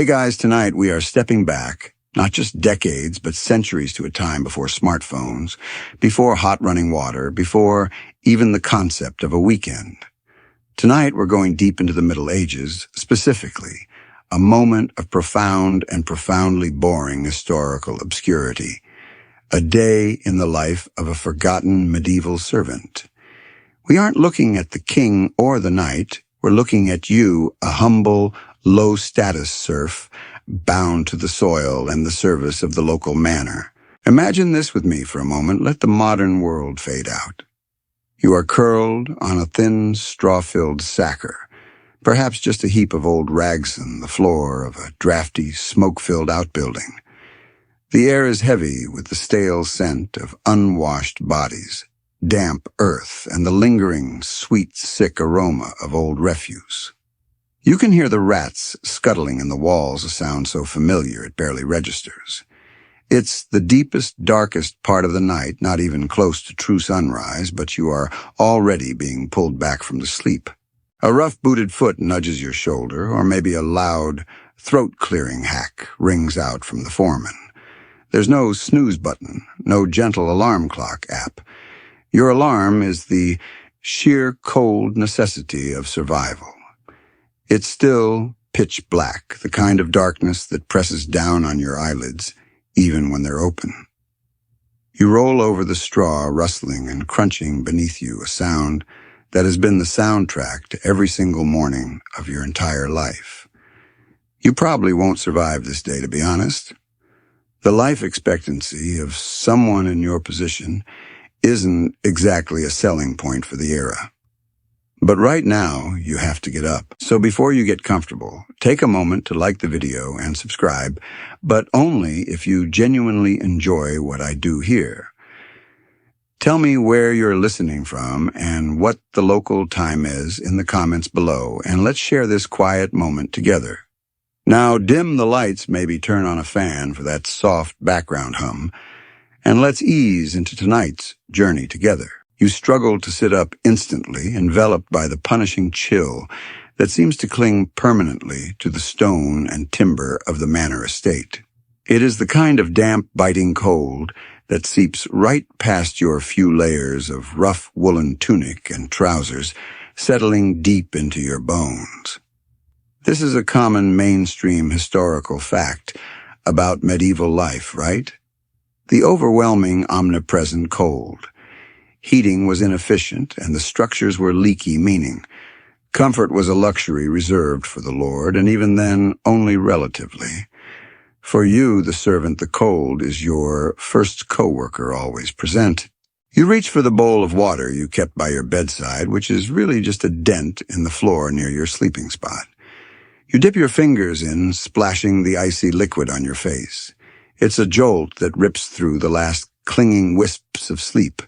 Hey guys, tonight we are stepping back, not just decades, but centuries to a time before smartphones, before hot running water, before even the concept of a weekend. Tonight we're going deep into the Middle Ages, specifically, a moment of profound and profoundly boring historical obscurity. A day in the life of a forgotten medieval servant. We aren't looking at the king or the knight, we're looking at you, a humble, low-status serf, bound to the soil and the service of the local manor. Imagine this with me for a moment. Let the modern world fade out. You are curled on a thin, straw-filled sacker, perhaps just a heap of old rags on the floor of a drafty, smoke-filled outbuilding. The air is heavy with the stale scent of unwashed bodies, damp earth, and the lingering, sweet, sick aroma of old refuse. You can hear the rats scuttling in the walls, a sound so familiar it barely registers. It's the deepest, darkest part of the night, not even close to true sunrise, but you are already being pulled back from the sleep. A rough-booted foot nudges your shoulder, or maybe a loud, throat-clearing hack rings out from the foreman. There's no snooze button, no gentle alarm clock app. Your alarm is the sheer cold necessity of survival. It's still pitch black, the kind of darkness that presses down on your eyelids, even when they're open. You roll over the straw, rustling and crunching beneath you, a sound that has been the soundtrack to every single morning of your entire life. You probably won't survive this day, to be honest. The life expectancy of someone in your position isn't exactly a selling point for the era. But right now, you have to get up. So before you get comfortable, take a moment to like the video and subscribe, but only if you genuinely enjoy what I do here. Tell me where you're listening from and what the local time is in the comments below, and let's share this quiet moment together. Now dim the lights, maybe turn on a fan for that soft background hum, and let's ease into tonight's journey together. You struggle to sit up instantly, enveloped by the punishing chill that seems to cling permanently to the stone and timber of the manor estate. It is the kind of damp, biting cold that seeps right past your few layers of rough woolen tunic and trousers, settling deep into your bones. This is a common mainstream historical fact about medieval life, right? The overwhelming, omnipresent cold. Heating was inefficient, and the structures were leaky, meaning comfort was a luxury reserved for the lord, and even then, only relatively. For you, the servant, the cold is your first co-worker always present. You reach for the bowl of water you kept by your bedside, which is really just a dent in the floor near your sleeping spot. You dip your fingers in, splashing the icy liquid on your face. It's a jolt that rips through the last clinging wisps of sleep.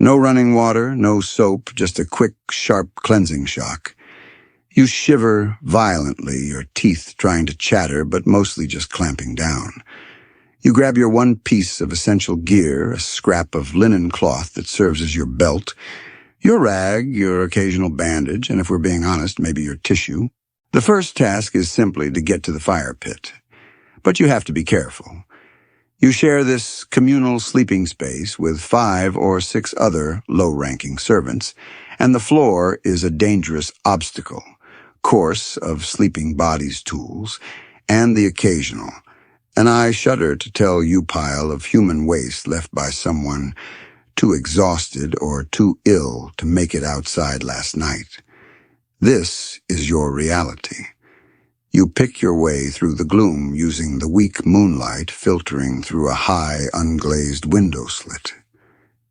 No running water, no soap, just a quick, sharp cleansing shock. You shiver violently, your teeth trying to chatter, but mostly just clamping down. You grab your one piece of essential gear, a scrap of linen cloth that serves as your belt, your rag, your occasional bandage, and if we're being honest, maybe your tissue. The first task is simply to get to the fire pit. But you have to be careful. You share this communal sleeping space with 5 or 6 other low-ranking servants, and the floor is a dangerous obstacle, course of sleeping bodies' tools, and the occasional, and I shudder to tell you pile of human waste left by someone too exhausted or too ill to make it outside last night. This is your reality. You pick your way through the gloom using the weak moonlight filtering through a high, unglazed window slit.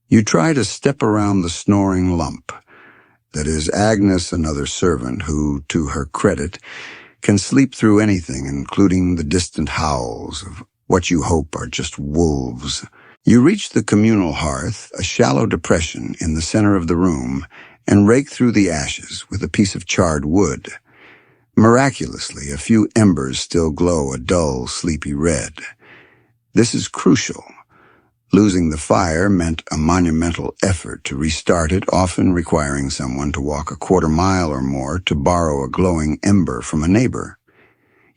You try to step around the snoring lump. That is Agnes, another servant who, to her credit, can sleep through anything, including the distant howls of what you hope are just wolves. You reach the communal hearth, a shallow depression in the center of the room, and rake through the ashes with a piece of charred wood. Miraculously, a few embers still glow a dull, sleepy red. This is crucial. Losing the fire meant a monumental effort to restart it, often requiring someone to walk a quarter mile or more to borrow a glowing ember from a neighbor.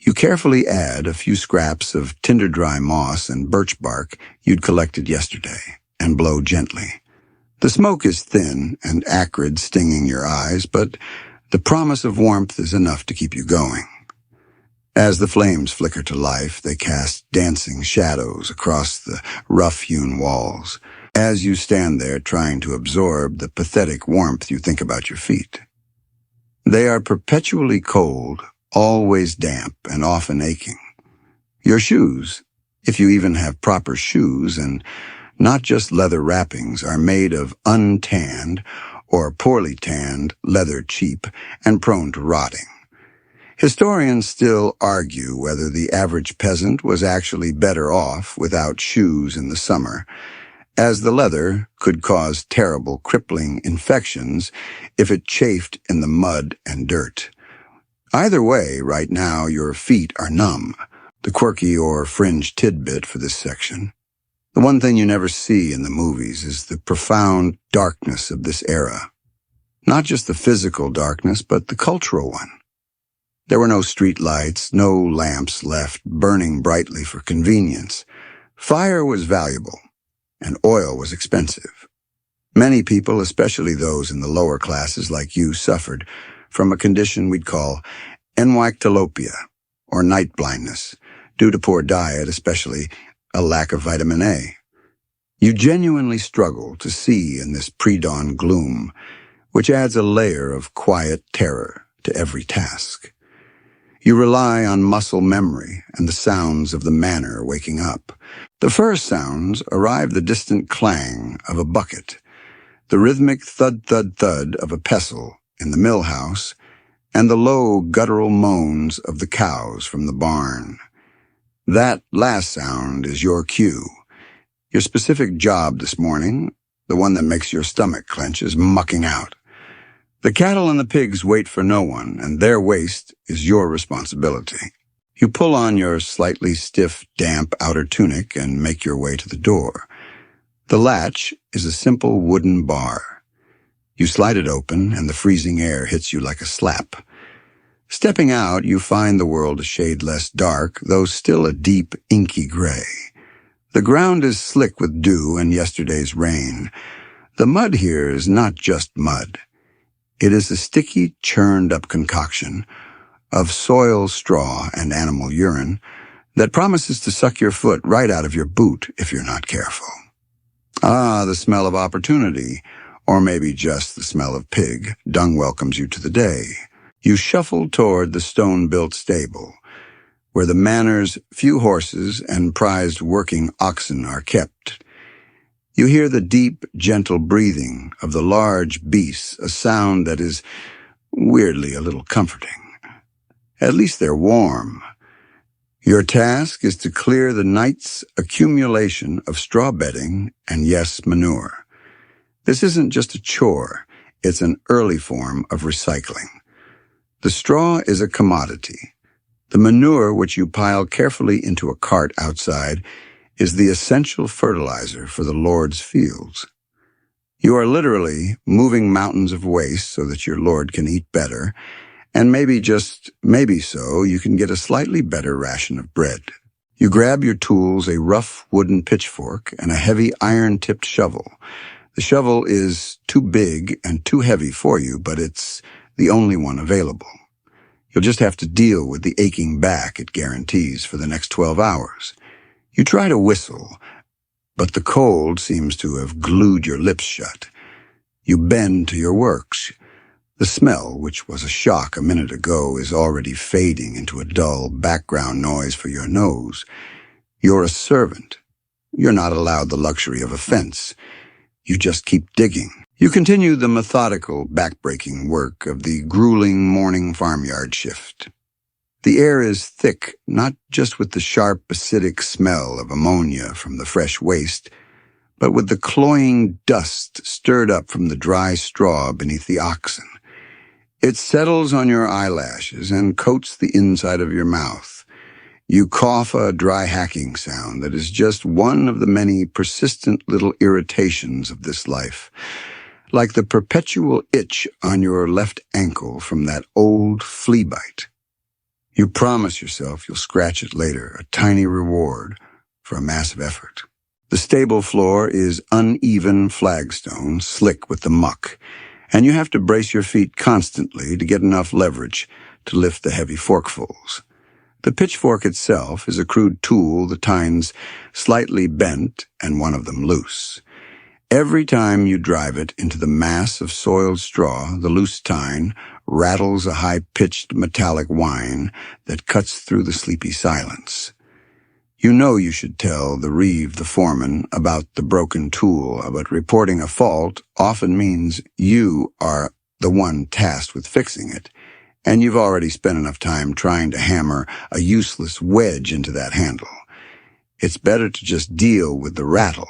You carefully add a few scraps of tinder-dry moss and birch bark you'd collected yesterday and blow gently. The smoke is thin and acrid, stinging your eyes, but the promise of warmth is enough to keep you going. As the flames flicker to life, they cast dancing shadows across the rough-hewn walls. As you stand there trying to absorb the pathetic warmth, you think about your feet. They are perpetually cold, always damp, and often aching. Your shoes, if you even have proper shoes and not just leather wrappings, are made of untanned or poorly tanned leather, cheap and prone to rotting. Historians still argue whether the average peasant was actually better off without shoes in the summer, as the leather could cause terrible, crippling infections if it chafed in the mud and dirt. Either way, right now your feet are numb, the quirky or fringe tidbit for this section. The one thing you never see in the movies is the profound darkness of this era. Not just the physical darkness, but the cultural one. There were no street lights, no lamps left burning brightly for convenience. Fire was valuable, and oil was expensive. Many people, especially those in the lower classes like you, suffered from a condition we'd call enwictalopia, or night blindness, due to poor diet, especially a lack of vitamin A. You genuinely struggle to see in this pre-dawn gloom, which adds a layer of quiet terror to every task. You rely on muscle memory and the sounds of the manor waking up. The first sounds arrive the distant clang of a bucket, the rhythmic thud-thud-thud of a pestle in the mill house, and the low guttural moans of the cows from the barn. That last sound is your cue. Your specific job this morning, the one that makes your stomach clench, is mucking out. The cattle and the pigs wait for no one, and their waste is your responsibility. You pull on your slightly stiff, damp outer tunic and make your way to the door. The latch is a simple wooden bar. You slide it open, and the freezing air hits you like a slap. Stepping out, you find the world a shade less dark, though still a deep, inky gray. The ground is slick with dew and yesterday's rain. The mud here is not just mud. It is a sticky, churned-up concoction of soil, straw, and animal urine that promises to suck your foot right out of your boot if you're not careful. Ah, the smell of opportunity, or maybe just the smell of pig, dung welcomes you to the day. You shuffle toward the stone-built stable, where the manor's few horses and prized working oxen are kept. You hear the deep, gentle breathing of the large beasts, a sound that is weirdly a little comforting. At least they're warm. Your task is to clear the night's accumulation of straw bedding and, yes, manure. This isn't just a chore, it's an early form of recycling. The straw is a commodity. The manure, which you pile carefully into a cart outside, is the essential fertilizer for the Lord's fields. You are literally moving mountains of waste so that your Lord can eat better, and maybe, just maybe so, you can get a slightly better ration of bread. You grab your tools, a rough wooden pitchfork, and a heavy iron-tipped shovel. The shovel is too big and too heavy for you, but it's the only one available. You'll just have to deal with the aching back it guarantees for the next 12 hours. You try to whistle, but the cold seems to have glued your lips shut. You bend to your works. The smell, which was a shock a minute ago, is already fading into a dull background noise for your nose. You're a servant. You're not allowed the luxury of a fence. You just keep digging. You continue the methodical, back-breaking work of the grueling morning farmyard shift. The air is thick, not just with the sharp, acidic smell of ammonia from the fresh waste, but with the cloying dust stirred up from the dry straw beneath the oxen. It settles on your eyelashes and coats the inside of your mouth. You cough a dry hacking sound that is just one of the many persistent little irritations of this life, like the perpetual itch on your left ankle from that old flea bite. You promise yourself you'll scratch it later, a tiny reward for a massive effort. The stable floor is uneven flagstone, slick with the muck, and you have to brace your feet constantly to get enough leverage to lift the heavy forkfuls. The pitchfork itself is a crude tool, the tines slightly bent and one of them loose. Every time you drive it into the mass of soiled straw, the loose tine rattles a high-pitched metallic whine that cuts through the sleepy silence. You know you should tell the reeve, the foreman, about the broken tool, but reporting a fault often means you are the one tasked with fixing it, and you've already spent enough time trying to hammer a useless wedge into that handle. It's better to just deal with the rattle.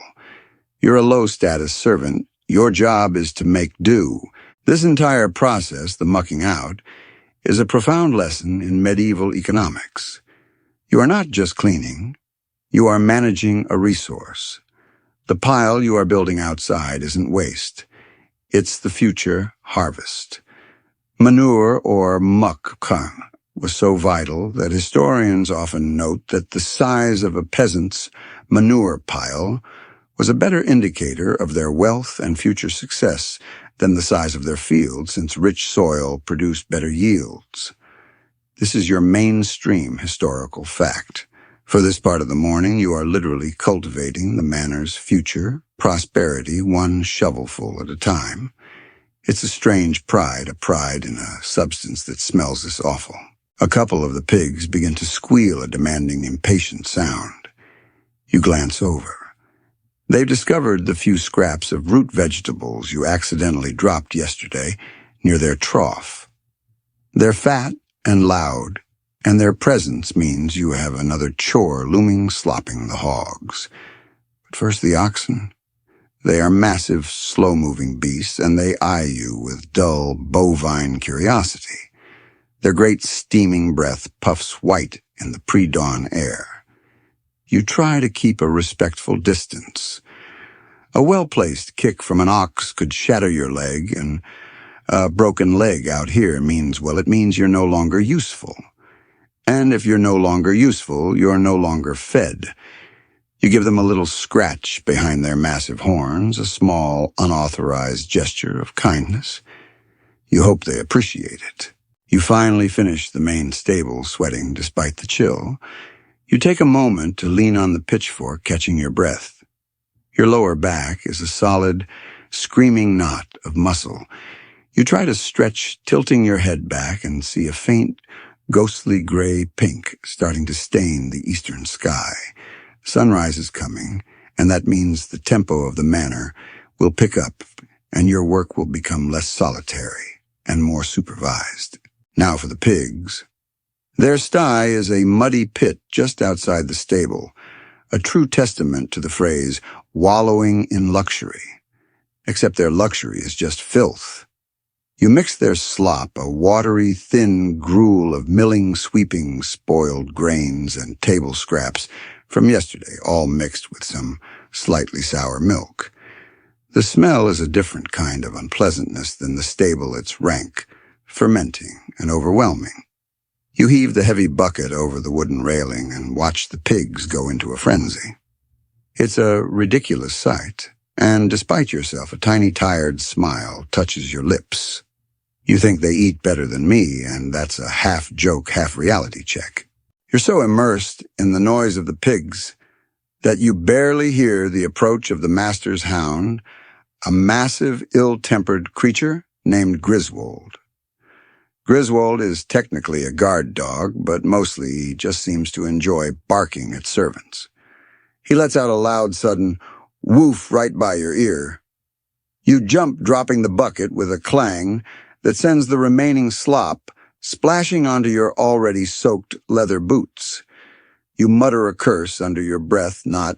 You're a low-status servant. Your job is to make do. This entire process, the mucking out, is a profound lesson in medieval economics. You are not just cleaning. You are managing a resource. The pile you are building outside isn't waste. It's the future harvest. Manure, or mucking, was so vital that historians often note that the size of a peasant's manure pile was a better indicator of their wealth and future success than the size of their field, since rich soil produced better yields. This is your mainstream historical fact. For this part of the morning, you are literally cultivating the manor's future prosperity, one shovelful at a time. It's a strange pride, a pride in a substance that smells this awful. A couple of the pigs begin to squeal a demanding, impatient sound. You glance over. They've discovered the few scraps of root vegetables you accidentally dropped yesterday near their trough. They're fat and loud, and their presence means you have another chore looming, slopping the hogs. But first the oxen. They are massive, slow-moving beasts, and they eye you with dull, bovine curiosity. Their great steaming breath puffs white in the pre-dawn air. You try to keep a respectful distance. A well-placed kick from an ox could shatter your leg, and a broken leg out here means, well, it means you're no longer useful. And if you're no longer useful, you're no longer fed. You give them a little scratch behind their massive horns, a small, unauthorized gesture of kindness. You hope they appreciate it. You finally finish the main stable, sweating despite the chill. You take a moment to lean on the pitchfork, catching your breath. Your lower back is a solid, screaming knot of muscle. You try to stretch, tilting your head back, and see a faint, ghostly gray pink starting to stain the eastern sky. Sunrise is coming, and that means the tempo of the manor will pick up, and your work will become less solitary and more supervised. Now for the pigs. Their sty is a muddy pit just outside the stable, a true testament to the phrase, wallowing in luxury. Except their luxury is just filth. You mix their slop, a watery, thin gruel of milling, sweeping, spoiled grains and table scraps from yesterday, all mixed with some slightly sour milk. The smell is a different kind of unpleasantness than the stable. It's rank, fermenting, and overwhelming. You heave the heavy bucket over the wooden railing and watch the pigs go into a frenzy. It's a ridiculous sight, and despite yourself, a tiny tired smile touches your lips. You think they eat better than me, and that's a half-joke, half-reality check. You're so immersed in the noise of the pigs that you barely hear the approach of the master's hound, a massive, ill-tempered creature named Griswold. Griswold is technically a guard dog, but mostly he just seems to enjoy barking at servants. He lets out a loud, sudden woof right by your ear. You jump, dropping the bucket with a clang that sends the remaining slop splashing onto your already soaked leather boots. You mutter a curse under your breath, not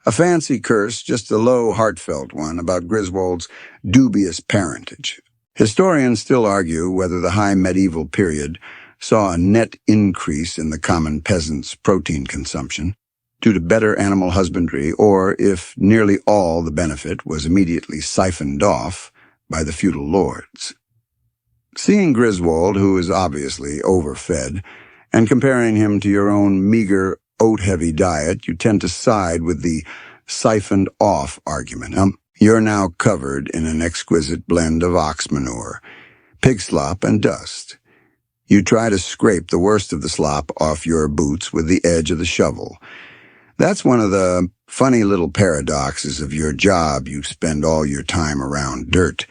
a fancy curse, just a low, heartfelt one about Griswold's dubious parentage. Historians still argue whether the high medieval period saw a net increase in the common peasant's protein consumption due to better animal husbandry, or if nearly all the benefit was immediately siphoned off by the feudal lords. Seeing Griswold, who is obviously overfed, And comparing him to your own meager, oat-heavy diet, you tend to side with the siphoned-off argument. You're now covered in an exquisite blend of ox manure, pig slop, and dust. You try to scrape the worst of the slop off your boots with the edge of the shovel. That's one of the funny little paradoxes of your job. You spend all your time around dirt.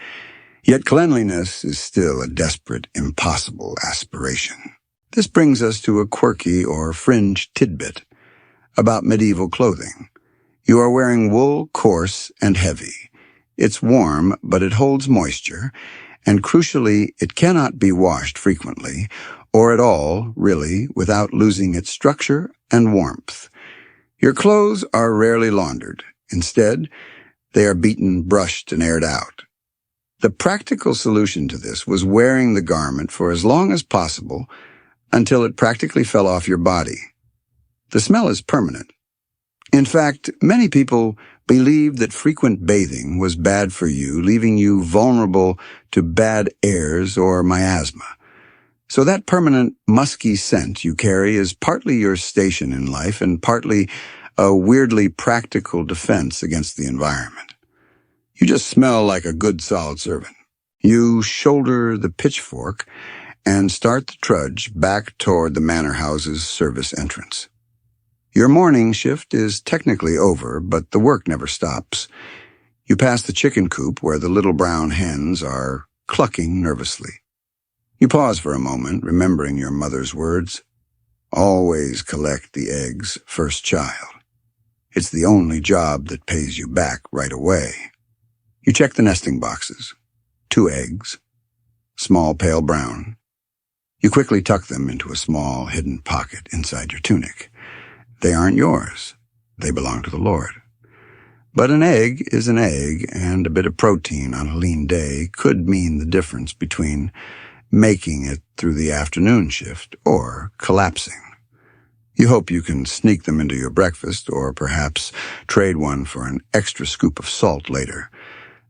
Yet cleanliness is still a desperate, impossible aspiration. This brings us to a quirky or fringe tidbit about medieval clothing. You are wearing wool, coarse and heavy. It's warm, but it holds moisture, and crucially, it cannot be washed frequently, or at all, really, without losing its structure and warmth. Your clothes are rarely laundered. Instead, they are beaten, brushed, and aired out. The practical solution to this was wearing the garment for as long as possible until it practically fell off your body. The smell is permanent. In fact, many people believed that frequent bathing was bad for you, leaving you vulnerable to bad airs or miasma. So that permanent, musky scent you carry is partly your station in life and partly a weirdly practical defense against the environment. You just smell like a good, solid servant. You shoulder the pitchfork and start the trudge back toward the manor house's service entrance. Your morning shift is technically over, but the work never stops. You pass the chicken coop where the little brown hens are clucking nervously. You pause for a moment, remembering your mother's words. Always collect the eggs, first child. It's the only job that pays you back right away. You check the nesting boxes. 2 eggs, small pale brown. You quickly tuck them into a small hidden pocket inside your tunic. They aren't yours. They belong to the Lord. But an egg is an egg, and a bit of protein on a lean day could mean the difference between making it through the afternoon shift or collapsing. You hope you can sneak them into your breakfast or perhaps trade one for an extra scoop of salt later.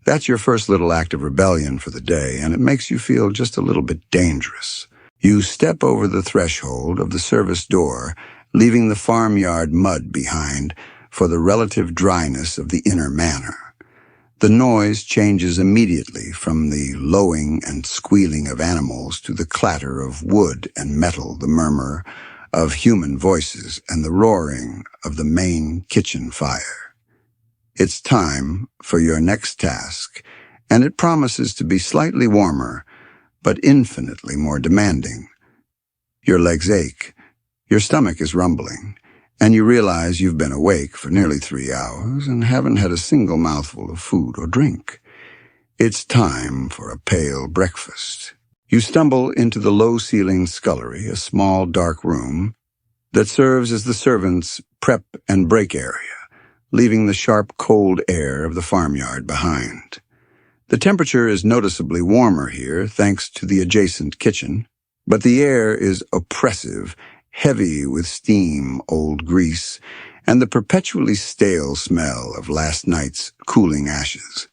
That's your first little act of rebellion for the day, and it makes you feel just a little bit dangerous. You step over the threshold of the service door, leaving the farmyard mud behind for the relative dryness of the inner manor. The noise changes immediately from the lowing and squealing of animals to the clatter of wood and metal, the murmur of human voices, and the roaring of the main kitchen fire. It's time for your next task, and it promises to be slightly warmer, but infinitely more demanding. Your legs ache. Your stomach is rumbling, and you realize you've been awake for nearly 3 hours and haven't had a single mouthful of food or drink. It's time for a pale breakfast. You stumble into the low-ceilinged scullery, a small, dark room that serves as the servants' prep and break area, leaving the sharp, cold air of the farmyard behind. The temperature is noticeably warmer here, thanks to the adjacent kitchen, but the air is oppressive, heavy with steam, old grease, and the perpetually stale smell of last night's cooling ashes.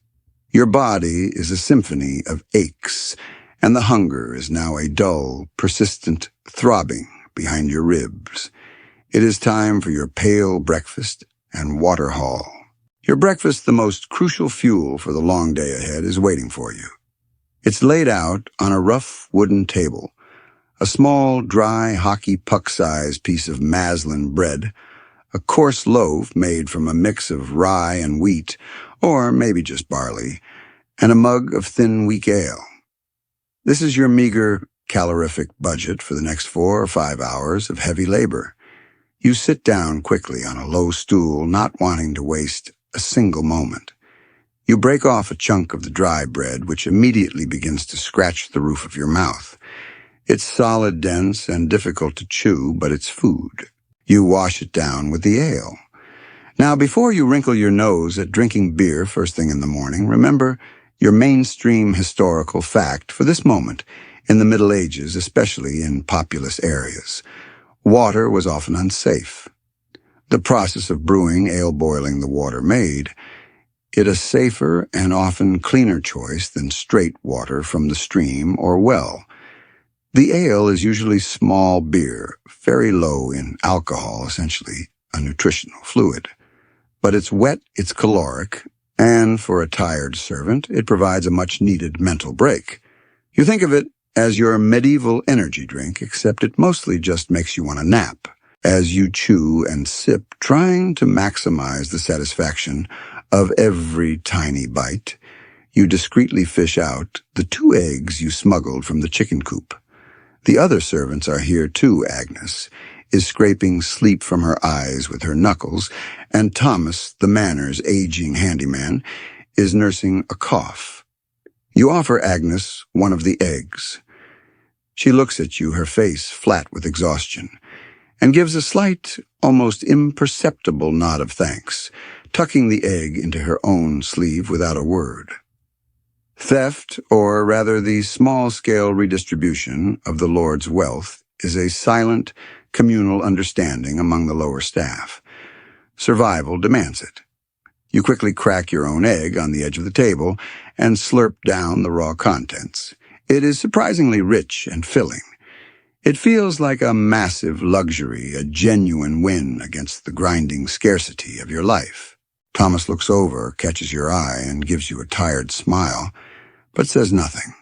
Your body is a symphony of aches, and the hunger is now a dull, persistent throbbing behind your ribs. It is time for your pale breakfast and water haul. Your breakfast, the most crucial fuel for the long day ahead, is waiting for you. It's laid out on a rough wooden table. A small, dry, hockey puck-sized piece of maslin bread, a coarse loaf made from a mix of rye and wheat, or maybe just barley, and a mug of thin, weak ale. This is your meager, calorific budget for the next 4 or 5 hours of heavy labor. You sit down quickly on a low stool, not wanting to waste a single moment. You break off a chunk of the dry bread, which immediately begins to scratch the roof of your mouth. It's solid, dense, and difficult to chew, but it's food. You wash it down with the ale. Now, before you wrinkle your nose at drinking beer first thing in the morning, remember your mainstream historical fact for this moment in the Middle Ages, especially in populous areas. Water was often unsafe. The process of brewing ale boiling the water made it a safer and often cleaner choice than straight water from the stream or well. The ale is usually small beer, very low in alcohol, essentially a nutritional fluid. But it's wet, it's caloric, and for a tired servant, it provides a much-needed mental break. You think of it as your medieval energy drink, except it mostly just makes you want to nap, as you chew and sip, trying to maximize the satisfaction of every tiny bite. You discreetly fish out the 2 eggs you smuggled from the chicken coop. The other servants are here too. Agnes is scraping sleep from her eyes with her knuckles, and Thomas, the manor's aging handyman, is nursing a cough. You offer Agnes one of the eggs. She looks at you, her face flat with exhaustion, and gives a slight, almost imperceptible nod of thanks, tucking the egg into her own sleeve without a word. Theft, or rather the small-scale redistribution of the Lord's wealth, is a silent, communal understanding among the lower staff. Survival demands it. You quickly crack your own egg on the edge of the table and slurp down the raw contents. It is surprisingly rich and filling. It feels like a massive luxury, a genuine win against the grinding scarcity of your life. Thomas looks over, catches your eye, and gives you a tired smile, but says nothing.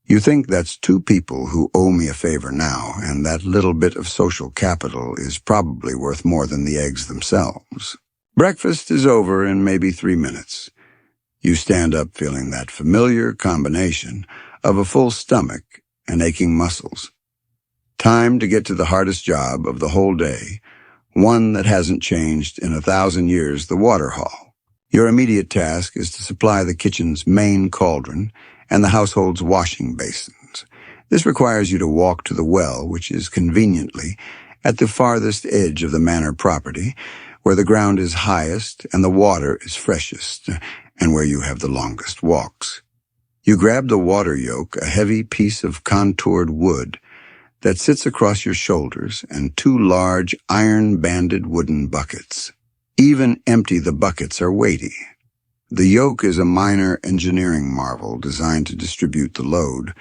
You think that's 2 people who owe me a favor now, and that little bit of social capital is probably worth more than the eggs themselves. Breakfast is over in maybe 3 minutes. You stand up feeling that familiar combination of a full stomach and aching muscles. Time to get to the hardest job of the whole day, one that hasn't changed in 1,000 years, the water haul. Your immediate task is to supply the kitchen's main cauldron and the household's washing basins. This requires you to walk to the well, which is conveniently at the farthest edge of the manor property, where the ground is highest and the water is freshest, and where you have the longest walks. You grab the water yoke, a heavy piece of contoured wood that sits across your shoulders, and 2 large iron-banded wooden buckets. Even empty, the buckets are weighty. The yoke is a minor engineering marvel designed to distribute the load,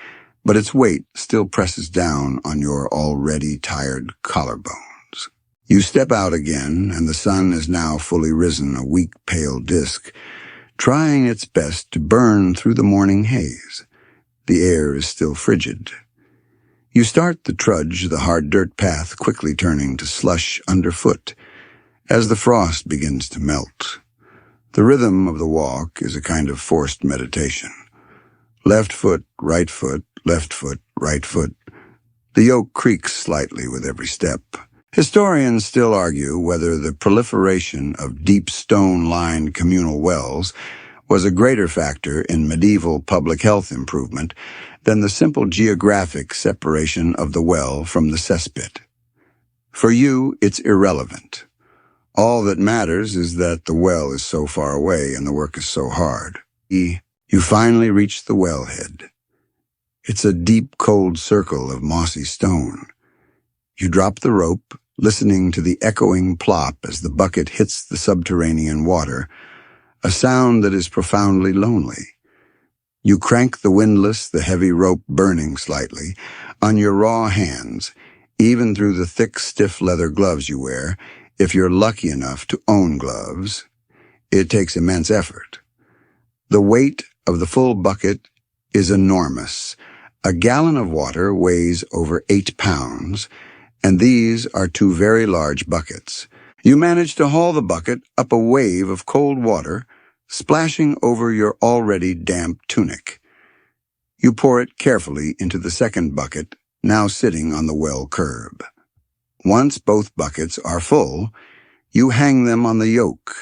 but its weight still presses down on your already tired collarbones. You step out again, and the sun is now fully risen, a weak, pale disk, trying its best to burn through the morning haze. The air is still frigid. You start the trudge, the hard dirt path quickly turning to slush underfoot as the frost begins to melt. The rhythm of the walk is a kind of forced meditation. Left foot, right foot, left foot, right foot. The yoke creaks slightly with every step. Historians still argue whether the proliferation of deep stone-lined communal wells was a greater factor in medieval public health improvement than the simple geographic separation of the well from the cesspit. For you, it's irrelevant. All that matters is that the well is so far away and the work is so hard. You finally reach the wellhead. It's a deep, cold circle of mossy stone. You drop the rope, listening to the echoing plop as the bucket hits the subterranean water, a sound that is profoundly lonely. You crank the windlass, the heavy rope burning slightly, on your raw hands, even through the thick, stiff leather gloves you wear, if you're lucky enough to own gloves. It takes immense effort. The weight of the full bucket is enormous. A gallon of water weighs over 8 pounds, and these are 2 very large buckets. You manage to haul the bucket up a wave of cold water, splashing over your already damp tunic. You pour it carefully into the second bucket, now sitting on the well curb. Once both buckets are full, you hang them on the yoke.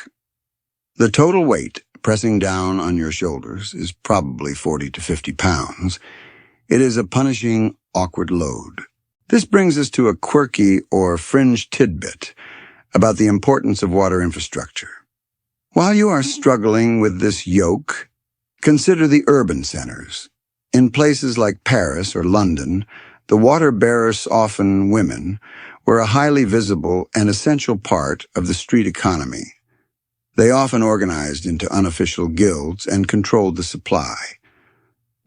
The total weight, pressing down on your shoulders, is probably 40 to 50 pounds. It is a punishing, awkward load. This brings us to a quirky or fringe tidbit about the importance of water infrastructure. While you are struggling with this yoke, consider the urban centers. In places like Paris or London, the water bearers, often women, were a highly visible and essential part of the street economy. They often organized into unofficial guilds and controlled the supply.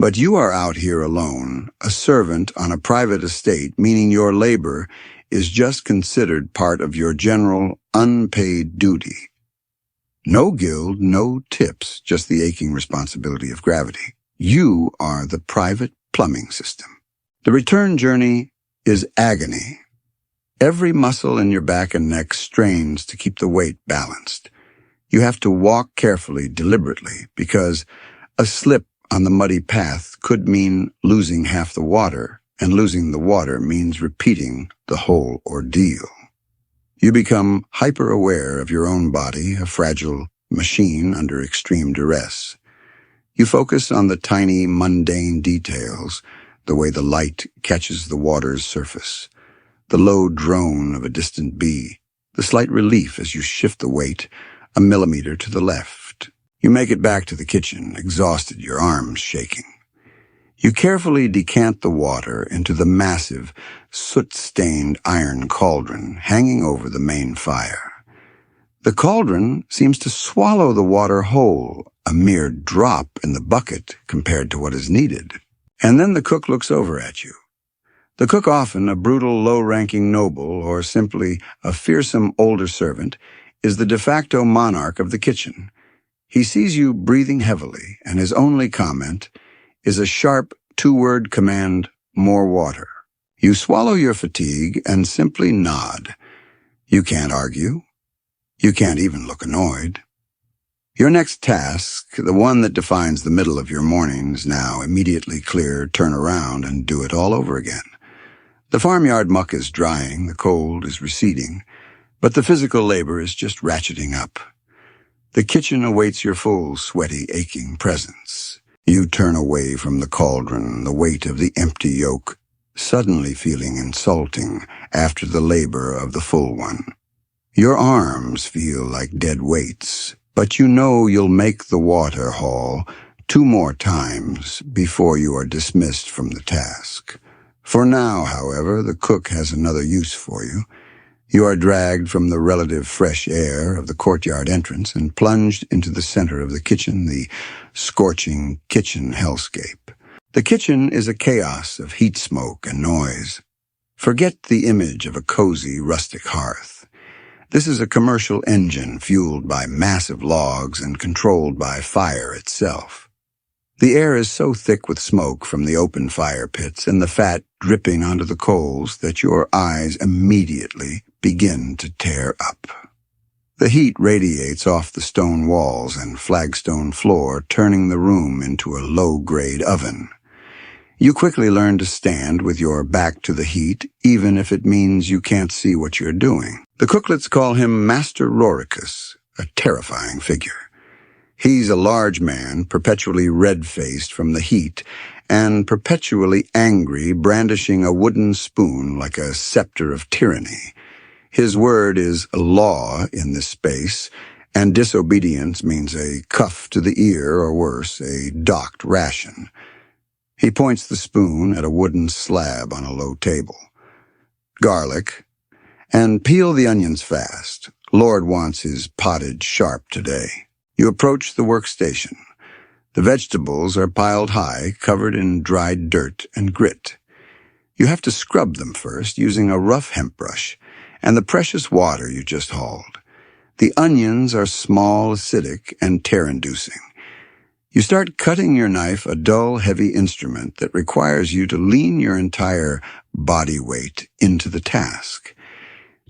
But you are out here alone, a servant on a private estate, meaning your labor is just considered part of your general unpaid duty. No guild, no tips, just the aching responsibility of gravity. You are the private plumbing system. The return journey is agony. Every muscle in your back and neck strains to keep the weight balanced. You have to walk carefully, deliberately, because a slip on the muddy path could mean losing half the water, and losing the water means repeating the whole ordeal. You become hyper-aware of your own body, a fragile machine under extreme duress. You focus on the tiny, mundane details, the way the light catches the water's surface, the low drone of a distant bee, the slight relief as you shift the weight a millimeter to the left. You make it back to the kitchen, exhausted, your arms shaking. You carefully decant the water into the massive, soot-stained iron cauldron hanging over the main fire. The cauldron seems to swallow the water whole, a mere drop in the bucket compared to what is needed. And then the cook looks over at you. The cook, often a brutal, low-ranking noble or simply a fearsome older servant, is the de facto monarch of the kitchen. He sees you breathing heavily, and his only comment is a sharp two-word command, more water. You swallow your fatigue and simply nod. You can't argue. You can't even look annoyed. Your next task, the one that defines the middle of your mornings, now immediately clear, turn around and do it all over again. The farmyard muck is drying, the cold is receding, but the physical labor is just ratcheting up. The kitchen awaits your full, sweaty, aching presence. You turn away from the cauldron, the weight of the empty yoke, suddenly feeling insulting after the labor of the full one. Your arms feel like dead weights, but you know you'll make the water haul 2 more times before you are dismissed from the task. For now, however, the cook has another use for you. You are dragged from the relative fresh air of the courtyard entrance and plunged into the center of the kitchen, the scorching kitchen hellscape. The kitchen is a chaos of heat, smoke, and noise. Forget the image of a cozy, rustic hearth. This is a commercial engine fueled by massive logs and controlled by fire itself. The air is so thick with smoke from the open fire pits and the fat dripping onto the coals that your eyes immediately begin to tear up. The heat radiates off the stone walls and flagstone floor, turning the room into a low-grade oven. You quickly learn to stand with your back to the heat, even if it means you can't see what you're doing. The cooklets call him Master Roricus, a terrifying figure. He's a large man, perpetually red-faced from the heat, and perpetually angry, brandishing a wooden spoon like a scepter of tyranny. His word is law in this space, and disobedience means a cuff to the ear, or worse, a docked ration. He points the spoon at a wooden slab on a low table. Garlic, and peel the onions fast. Lord wants his pottage sharp today. You approach the workstation. The vegetables are piled high, covered in dried dirt and grit. You have to scrub them first using a rough hemp brush and the precious water you just hauled. The onions are small, acidic, and tear-inducing. You start cutting your knife, a dull, heavy instrument that requires you to lean your entire body weight into the task.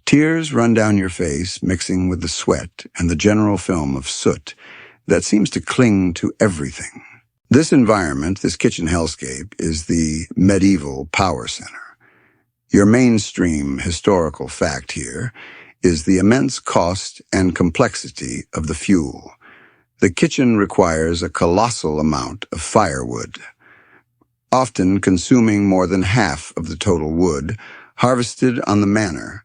Tears run down your face, mixing with the sweat and the general film of soot that seems to cling to everything. This environment, this kitchen hellscape, is the medieval power center. Your mainstream historical fact here is the immense cost and complexity of the fuel. The kitchen requires a colossal amount of firewood, often consuming more than half of the total wood harvested on the manor,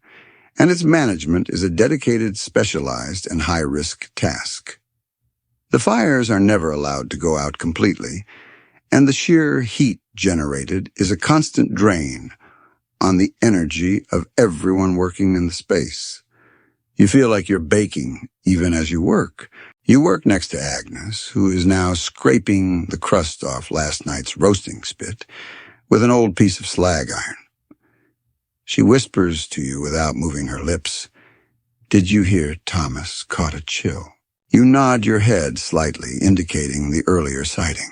and its management is a dedicated, specialized, and high-risk task. The fires are never allowed to go out completely, and the sheer heat generated is a constant drain on the energy of everyone working in the space. You feel like you're baking even as you work. You work next to Agnes, who is now scraping the crust off last night's roasting spit with an old piece of slag iron. She whispers to you without moving her lips, "Did you hear Thomas caught a chill?" You nod your head slightly, indicating the earlier sighting.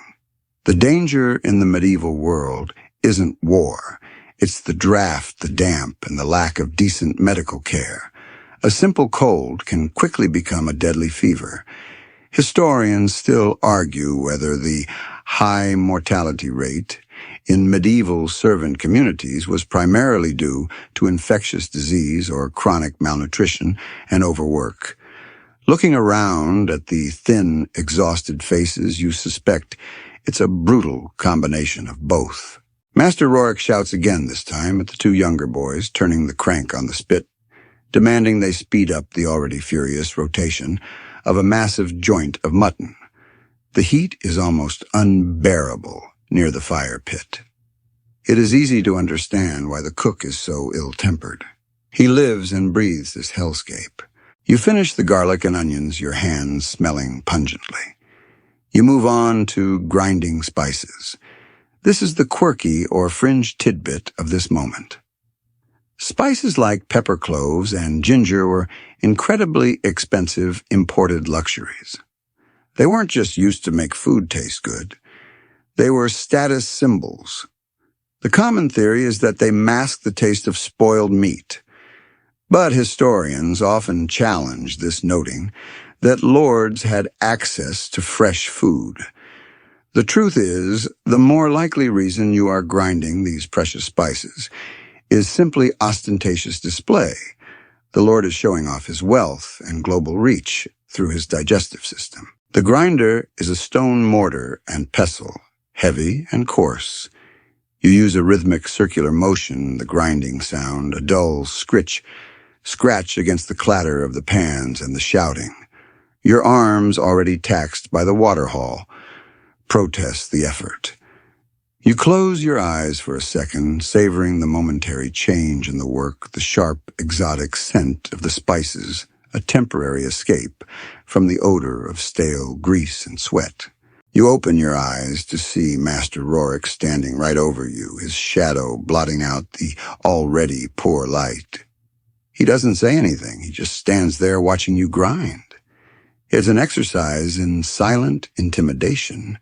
The danger in the medieval world isn't war. It's the draft, the damp, and the lack of decent medical care. A simple cold can quickly become a deadly fever. Historians still argue whether the high mortality rate in medieval servant communities was primarily due to infectious disease or chronic malnutrition and overwork. Looking around at the thin, exhausted faces, you suspect it's a brutal combination of both. Master Rourke shouts again this time at the two younger boys, turning the crank on the spit, demanding they speed up the already furious rotation of a massive joint of mutton. The heat is almost unbearable near the fire pit. It is easy to understand why the cook is so ill-tempered. He lives and breathes this hellscape. You finish the garlic and onions, your hands smelling pungently. You move on to grinding spices. This is the quirky or fringe tidbit of this moment. Spices like pepper cloves and ginger were incredibly expensive imported luxuries. They weren't just used to make food taste good. They were status symbols. The common theory is that they mask the taste of spoiled meat. But historians often challenge this, noting that lords had access to fresh food. The truth is, the more likely reason you are grinding these precious spices is simply ostentatious display. The lord is showing off his wealth and global reach through his digestive system. The grinder is a stone mortar and pestle, heavy and coarse. You use a rhythmic circular motion, the grinding sound, a dull scratch against the clatter of the pans and the shouting. Your arms, already taxed by the water haul, protest the effort. You close your eyes for a second, savoring the momentary change in the work, the sharp, exotic scent of the spices, a temporary escape from the odor of stale grease and sweat. You open your eyes to see Master Rourke standing right over you, his shadow blotting out the already poor light. He doesn't say anything, he just stands there watching you grind. It's an exercise in silent intimidation.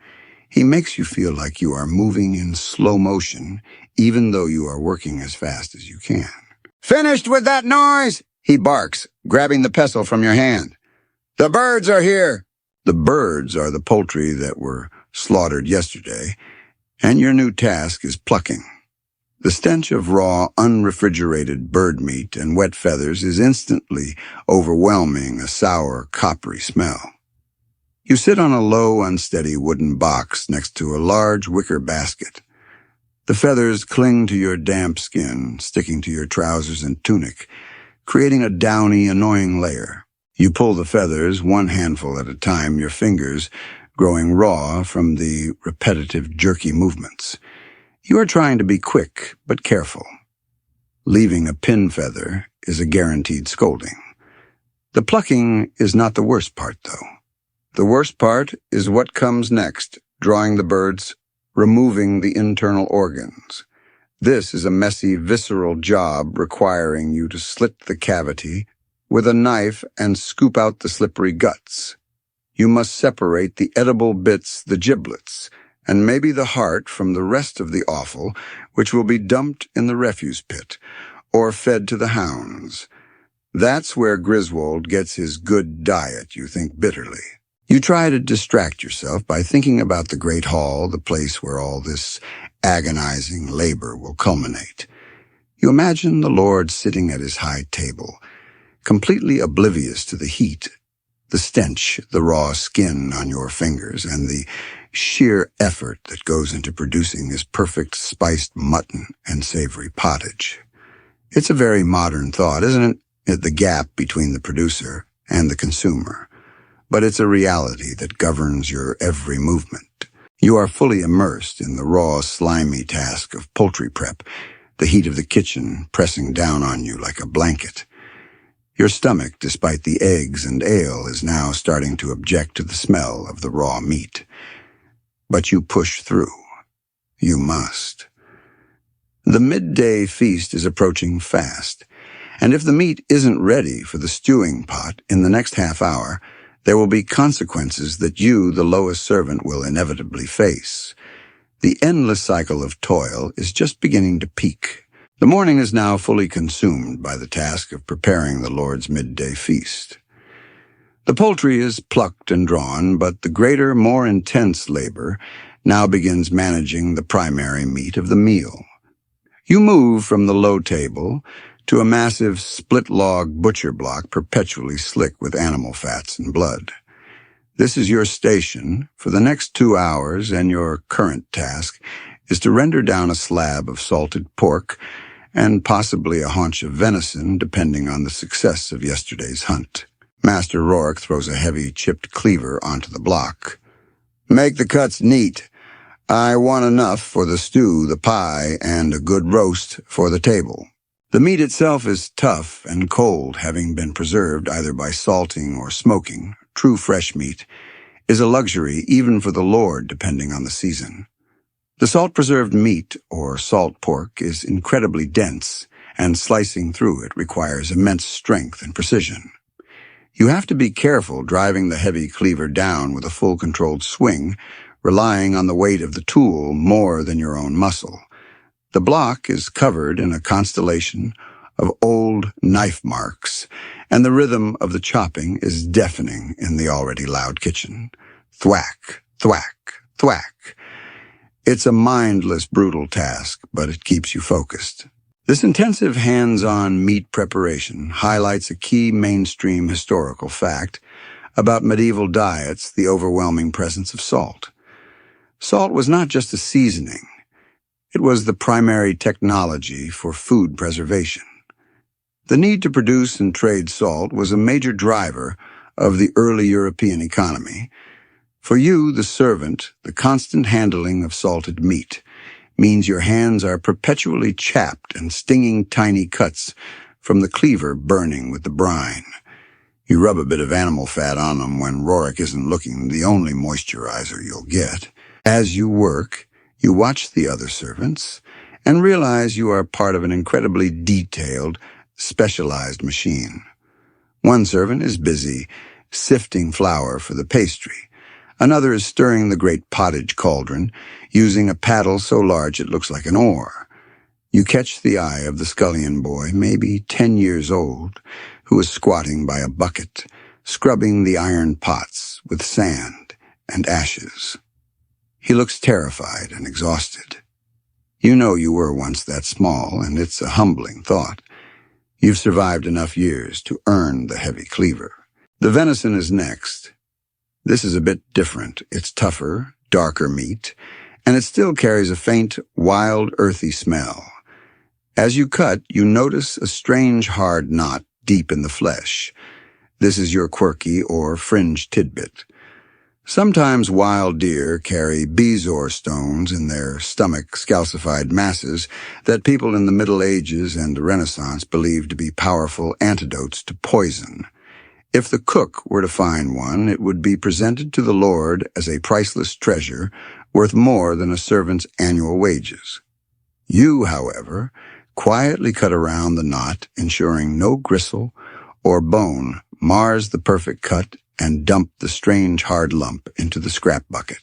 He makes you feel like you are moving in slow motion, even though you are working as fast as you can. "Finished with that noise?" he barks, grabbing the pestle from your hand. "The birds are here." The birds are the poultry that were slaughtered yesterday, and your new task is plucking. The stench of raw, unrefrigerated bird meat and wet feathers is instantly overwhelming, a sour, coppery smell. You sit on a low, unsteady wooden box next to a large wicker basket. The feathers cling to your damp skin, sticking to your trousers and tunic, creating a downy, annoying layer. You pull the feathers one handful at a time, your fingers growing raw from the repetitive, jerky movements. You are trying to be quick but careful. Leaving a pin feather is a guaranteed scolding. The plucking is not the worst part, though. The worst part is what comes next, drawing the birds, removing the internal organs. This is a messy, visceral job requiring you to slit the cavity with a knife and scoop out the slippery guts. You must separate the edible bits, the giblets, and maybe the heart from the rest of the offal, which will be dumped in the refuse pit or fed to the hounds. That's where Griswold gets his good diet, you think bitterly. You try to distract yourself by thinking about the great hall, the place where all this agonizing labor will culminate. You imagine the Lord sitting at his high table, completely oblivious to the heat, the stench, the raw skin on your fingers, and the sheer effort that goes into producing this perfect spiced mutton and savory pottage. It's a very modern thought, isn't it? The gap between the producer and the consumer. But it's a reality that governs your every movement. You are fully immersed in the raw, slimy task of poultry prep, the heat of the kitchen pressing down on you like a blanket. Your stomach, despite the eggs and ale, is now starting to object to the smell of the raw meat. But you push through. You must. The midday feast is approaching fast, and if the meat isn't ready for the stewing pot in the next half hour, there will be consequences that you, the lowest servant, will inevitably face. The endless cycle of toil is just beginning to peak. The morning is now fully consumed by the task of preparing the Lord's midday feast. The poultry is plucked and drawn, but the greater, more intense labor now begins managing the primary meat of the meal. You move from the low table to a massive split-log butcher block perpetually slick with animal fats and blood. This is your station for the next 2 hours, and your current task is to render down a slab of salted pork and possibly a haunch of venison, depending on the success of yesterday's hunt. Master Rourke throws a heavy chipped cleaver onto the block. "Make the cuts neat. I want enough for the stew, the pie, and a good roast for the table." The meat itself is tough and cold, having been preserved either by salting or smoking. True fresh meat is a luxury even for the Lord, depending on the season. The salt-preserved meat, or salt pork, is incredibly dense, and slicing through it requires immense strength and precision. You have to be careful driving the heavy cleaver down with a full controlled swing, relying on the weight of the tool more than your own muscle. The block is covered in a constellation of old knife marks, and the rhythm of the chopping is deafening in the already loud kitchen. Thwack, thwack, thwack. It's a mindless, brutal task, but it keeps you focused. This intensive hands-on meat preparation highlights a key mainstream historical fact about medieval diets: the overwhelming presence of salt. Salt was not just a seasoning. It was the primary technology for food preservation. The need to produce and trade salt was a major driver of the early European economy. For you, the servant, the constant handling of salted meat means your hands are perpetually chapped and stinging tiny cuts from the cleaver burning with the brine. You rub a bit of animal fat on them when Rourke isn't looking, the only moisturizer you'll get. As you work, you watch the other servants and realize you are part of an incredibly detailed, specialized machine. One servant is busy sifting flour for the pastry. Another is stirring the great pottage cauldron, using a paddle so large it looks like an oar. You catch the eye of the scullion boy, maybe 10 years old, who is squatting by a bucket, scrubbing the iron pots with sand and ashes. He looks terrified and exhausted. You know you were once that small, and it's a humbling thought. You've survived enough years to earn the heavy cleaver. The venison is next. This is a bit different. It's tougher, darker meat, and it still carries a faint, wild, earthy smell. As you cut, you notice a strange hard knot deep in the flesh. This is your quirky or fringe tidbit. Sometimes wild deer carry bezoar stones in their stomach calcified masses that people in the Middle Ages and the Renaissance believed to be powerful antidotes to poison. If the cook were to find one, it would be presented to the Lord as a priceless treasure worth more than a servant's annual wages. You, however, quietly cut around the knot, ensuring no gristle or bone mars the perfect cut, and dump the strange hard lump into the scrap bucket.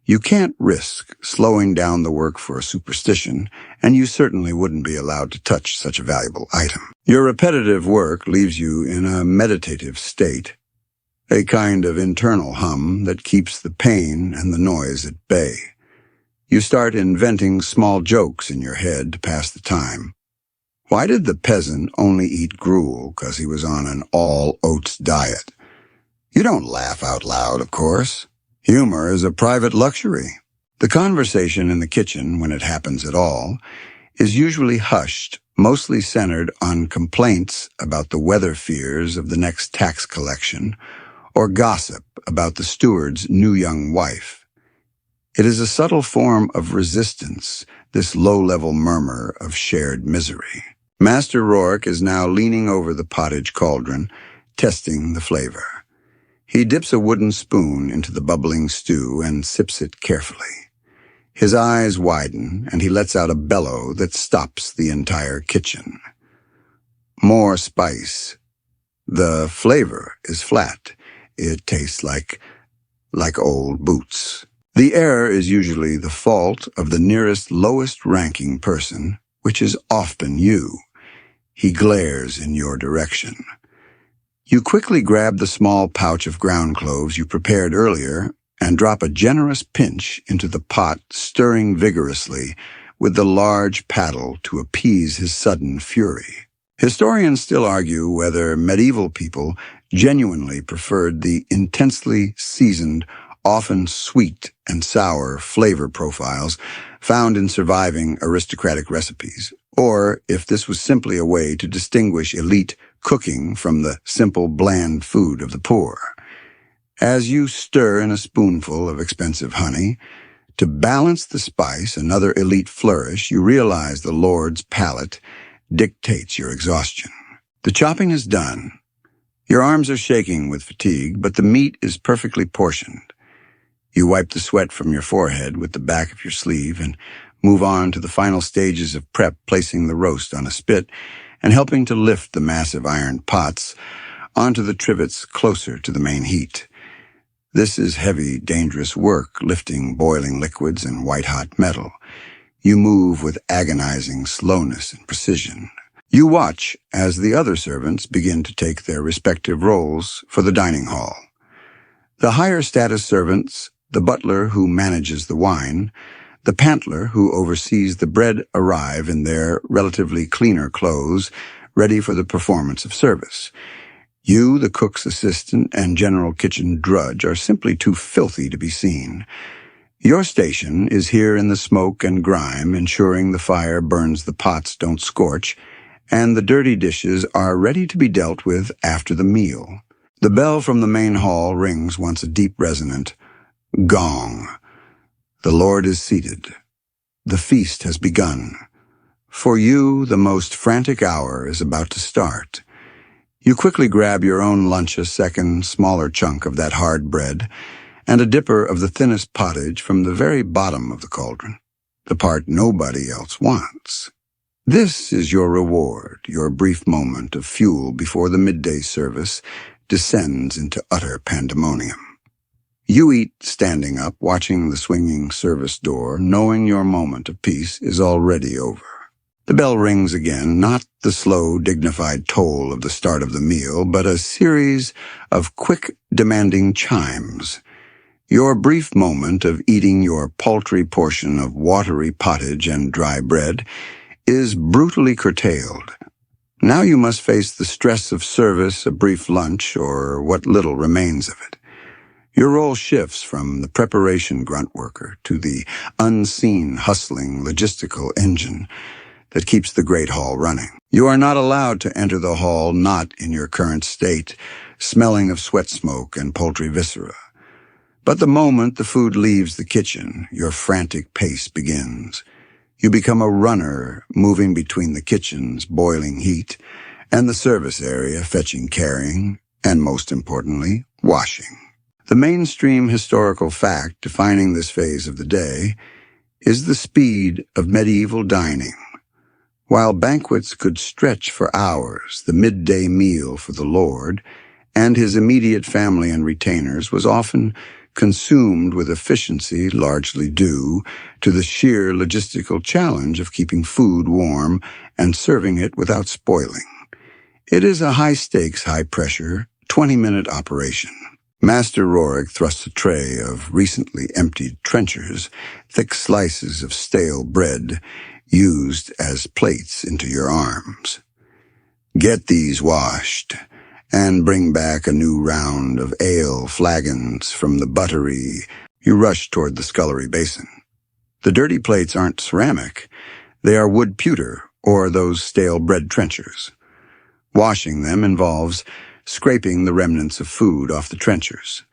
You can't risk slowing down the work for a superstition, and you certainly wouldn't be allowed to touch such a valuable item. Your repetitive work leaves you in a meditative state, a kind of internal hum that keeps the pain and the noise at bay. You start inventing small jokes in your head to pass the time. Why did the peasant only eat gruel because he was on an all-oats diet? You don't laugh out loud, of course. Humor is a private luxury. The conversation in the kitchen, when it happens at all, is usually hushed, mostly centered on complaints about the weather fears of the next tax collection, or gossip about the steward's new young wife. It is a subtle form of resistance, this low-level murmur of shared misery. Master Rourke is now leaning over the pottage cauldron, testing the flavor. He dips a wooden spoon into the bubbling stew and sips it carefully. His eyes widen, and he lets out a bellow that stops the entire kitchen. More spice. The flavor is flat. It tastes like old boots. The error is usually the fault of the nearest lowest-ranking person, which is often you. He glares in your direction. You quickly grab the small pouch of ground cloves you prepared earlier and drop a generous pinch into the pot, stirring vigorously with the large paddle to appease his sudden fury. Historians still argue whether medieval people genuinely preferred the intensely seasoned, often sweet and sour flavor profiles found in surviving aristocratic recipes, or if this was simply a way to distinguish elite cooking from the simple, bland food of the poor. As you stir in a spoonful of expensive honey, to balance the spice, another elite flourish, you realize the Lord's palate dictates your exhaustion. The chopping is done. Your arms are shaking with fatigue, but the meat is perfectly portioned. You wipe the sweat from your forehead with the back of your sleeve and move on to the final stages of prep, placing the roast on a spit and helping to lift the massive iron pots onto the trivets closer to the main heat. This is heavy, dangerous work, lifting boiling liquids and white-hot metal. You move with agonizing slowness and precision. You watch as the other servants begin to take their respective roles for the dining hall. The higher-status servants, the butler who manages the wine, the pantler who oversees the bread arrive in their relatively cleaner clothes, ready for the performance of service. You, the cook's assistant and general kitchen drudge, are simply too filthy to be seen. Your station is here in the smoke and grime, ensuring the fire burns the pots don't scorch, and the dirty dishes are ready to be dealt with after the meal. The bell from the main hall rings once a deep resonant gong. The Lord is seated. The feast has begun. For you, the most frantic hour is about to start. You quickly grab your own lunch, a second, smaller chunk of that hard bread, and a dipper of the thinnest pottage from the very bottom of the cauldron, the part nobody else wants. This is your reward, your brief moment of fuel before the midday service descends into utter pandemonium. You eat standing up, watching the swinging service door, knowing your moment of peace is already over. The bell rings again, not the slow, dignified toll of the start of the meal, but a series of quick, demanding chimes. Your brief moment of eating your paltry portion of watery pottage and dry bread is brutally curtailed. Now you must face the stress of service, a brief lunch, or what little remains of it. Your role shifts from the preparation grunt worker to the unseen, hustling, logistical engine that keeps the great hall running. You are not allowed to enter the hall not in your current state, smelling of sweat smoke and poultry viscera. But the moment the food leaves the kitchen, your frantic pace begins. You become a runner, moving between the kitchen's boiling heat and the service area, fetching, carrying, and most importantly, washing. The mainstream historical fact defining this phase of the day is the speed of medieval dining. While banquets could stretch for hours, the midday meal for the Lord and his immediate family and retainers was often consumed with efficiency largely due to the sheer logistical challenge of keeping food warm and serving it without spoiling. It is a high-stakes, high-pressure, 20-minute operation. Master Rourke thrusts a tray of recently emptied trenchers, thick slices of stale bread, used as plates into your arms. Get these washed, and bring back a new round of ale flagons from the buttery. You rush toward the scullery basin. The dirty plates aren't ceramic. They are wood pewter, or those stale bread trenchers. Washing them involves scraping the remnants of food off the trenchers.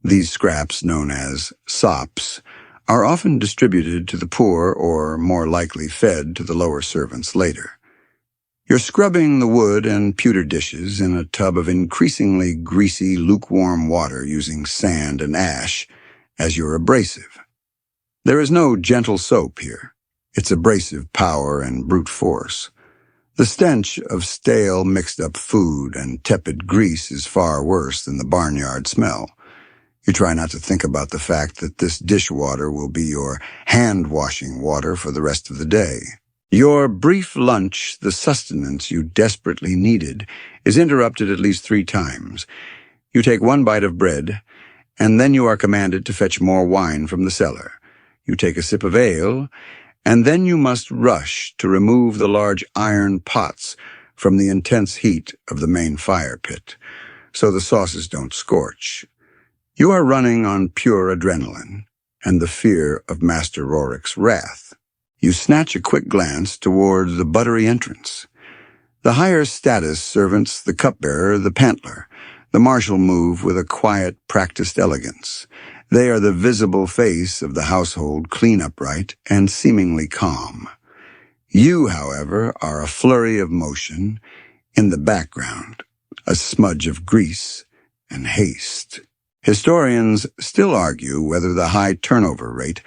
These scraps, known as sops, are often distributed to the poor or more likely fed to the lower servants later. You're scrubbing the wood and pewter dishes in a tub of increasingly greasy, lukewarm water using sand and ash as your abrasive. There is no gentle soap here. It's abrasive power and brute force. The stench of stale, mixed-up food and tepid grease is far worse than the barnyard smell. You try not to think about the fact that this dishwater will be your hand-washing water for the rest of the day. Your brief lunch, the sustenance you desperately needed, is interrupted at least 3 times. You take 1 bite of bread, and then you are commanded to fetch more wine from the cellar. You take a sip of ale, and then you must rush to remove the large iron pots from the intense heat of the main fire pit, so the sauces don't scorch. You are running on pure adrenaline and the fear of Master Rorik's wrath. You snatch a quick glance toward the buttery entrance. The higher status servants, the cupbearer, the pantler, the marshal move with a quiet, practiced elegance. They are the visible face of the household, clean upright and seemingly calm. You, however, are a flurry of motion in the background, a smudge of grease and haste. Historians still argue whether the high turnover rate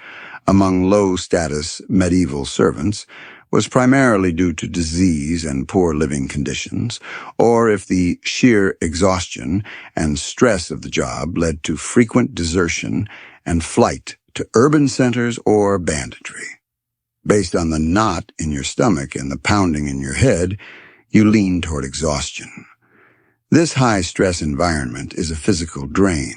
among low-status medieval servants was primarily due to disease and poor living conditions, or if the sheer exhaustion and stress of the job led to frequent desertion and flight to urban centers or banditry. Based on the knot in your stomach and the pounding in your head, you lean toward exhaustion. This high-stress environment is a physical drain.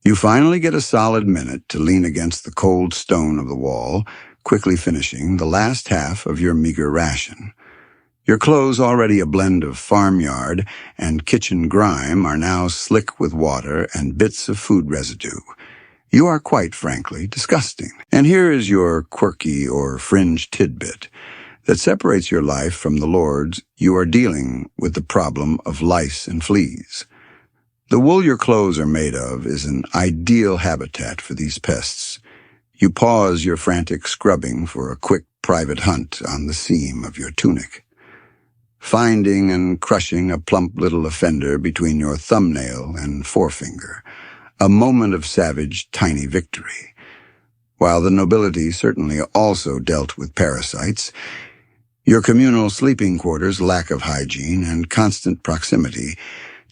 You finally get a solid minute to lean against the cold stone of the wall, quickly finishing the last half of your meager ration. Your clothes, already a blend of farmyard and kitchen grime, are now slick with water and bits of food residue. You are quite frankly disgusting. And here is your quirky or fringe tidbit that separates your life from the Lord's. You are dealing with the problem of lice and fleas. The wool your clothes are made of is an ideal habitat for these pests. You pause your frantic scrubbing for a quick private hunt on the seam of your tunic, finding and crushing a plump little offender between your thumbnail and forefinger, a moment of savage, tiny victory. While the nobility certainly also dealt with parasites, your communal sleeping quarters' lack of hygiene and constant proximity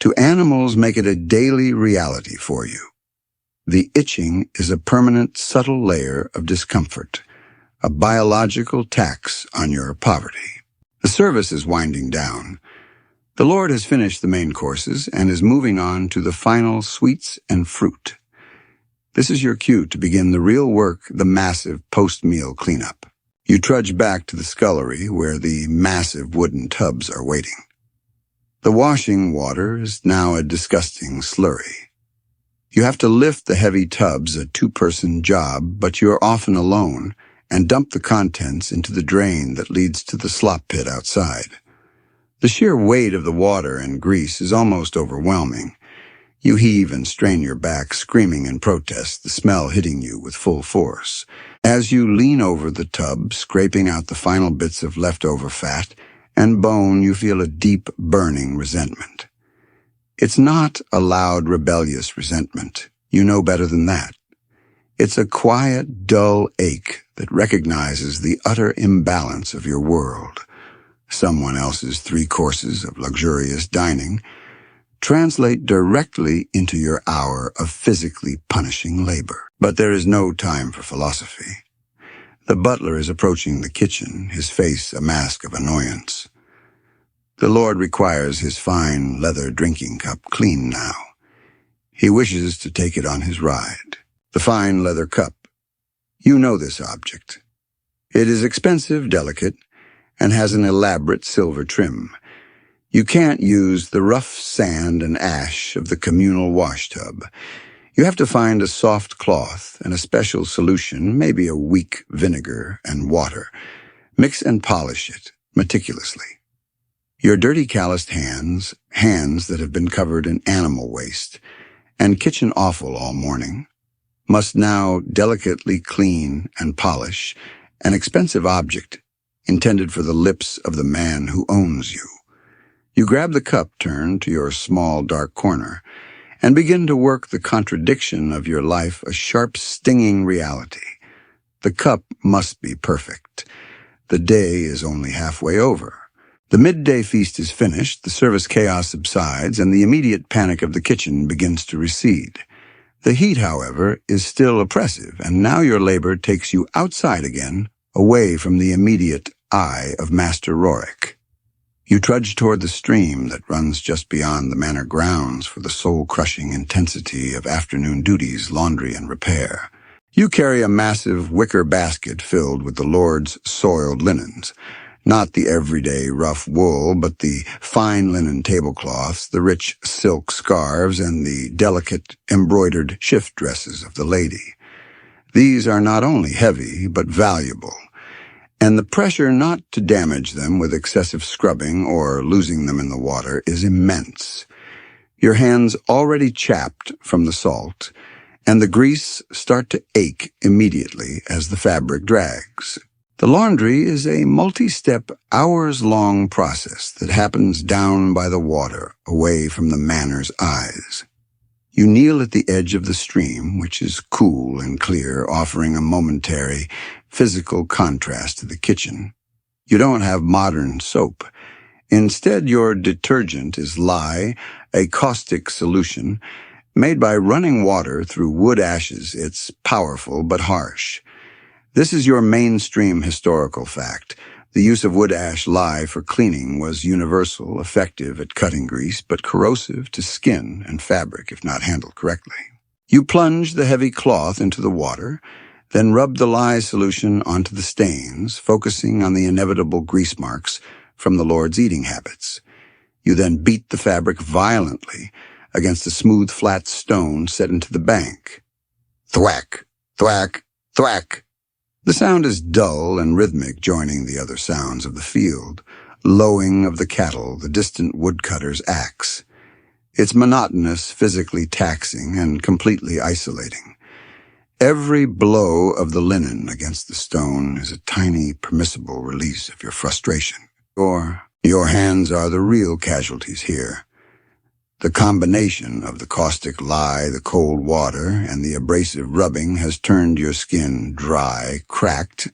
to animals make it a daily reality for you. The itching is a permanent, subtle layer of discomfort, a biological tax on your poverty. The service is winding down. The Lord has finished the main courses and is moving on to the final sweets and fruit. This is your cue to begin the real work, the massive post-meal cleanup. You trudge back to the scullery where the massive wooden tubs are waiting. The washing water is now a disgusting slurry. You have to lift the heavy tubs, a 2-person job, but you're often alone, and dump the contents into the drain that leads to the slop pit outside. The sheer weight of the water and grease is almost overwhelming. You heave and strain your back, screaming in protest, the smell hitting you with full force. As you lean over the tub, scraping out the final bits of leftover fat and bone, you feel a deep, burning resentment. It's not a loud, rebellious resentment. You know better than that. It's a quiet, dull ache that recognizes the utter imbalance of your world. Someone else's 3 courses of luxurious dining translate directly into your hour of physically punishing labor. But there is no time for philosophy. The butler is approaching the kitchen, his face a mask of annoyance. The Lord requires his fine leather drinking cup clean now. He wishes to take it on his ride. The fine leather cup. You know this object. It is expensive, delicate, and has an elaborate silver trim. You can't use the rough sand and ash of the communal washtub. You have to find a soft cloth and a special solution, maybe a weak vinegar and water. Mix and polish it meticulously. Your dirty, calloused hands that have been covered in animal waste and kitchen offal all morning, must now delicately clean and polish an expensive object intended for the lips of the man who owns you. You grab the cup turned to your small, dark corner and begin to work the contradiction of your life a sharp, stinging reality. The cup must be perfect. The day is only halfway over. The midday feast is finished, the service chaos subsides, and the immediate panic of the kitchen begins to recede. The heat, however, is still oppressive, and now your labor takes you outside again, away from the immediate eye of Master Rorik. You trudge toward the stream that runs just beyond the manor grounds for the soul-crushing intensity of afternoon duties, laundry, and repair. You carry a massive wicker basket filled with the Lord's soiled linens. Not the everyday rough wool, but the fine linen tablecloths, the rich silk scarves, and the delicate embroidered shift dresses of the lady. These are not only heavy, but valuable, and the pressure not to damage them with excessive scrubbing or losing them in the water is immense. Your hands already chapped from the salt, and the grease start to ache immediately as the fabric drags. The laundry is a multi-step, hours-long process that happens down by the water, away from the manor's eyes. You kneel at the edge of the stream, which is cool and clear, offering a momentary physical contrast to the kitchen. You don't have modern soap. Instead, your detergent is lye, a caustic solution made by running water through wood ashes. It's powerful but harsh. This is your mainstream historical fact. The use of wood ash lye for cleaning was universal, effective at cutting grease, but corrosive to skin and fabric if not handled correctly. You plunge the heavy cloth into the water, then rub the lye solution onto the stains, focusing on the inevitable grease marks from the Lord's eating habits. You then beat the fabric violently against a smooth, flat stone set into the bank. Thwack, thwack, thwack. The sound is dull and rhythmic, joining the other sounds of the field, lowing of the cattle, the distant woodcutter's axe. It's monotonous, physically taxing, and completely isolating. Every blow of the linen against the stone is a tiny, permissible release of your frustration. Your hands are the real casualties here. The combination of the caustic lye, the cold water, and the abrasive rubbing has turned your skin dry, cracked,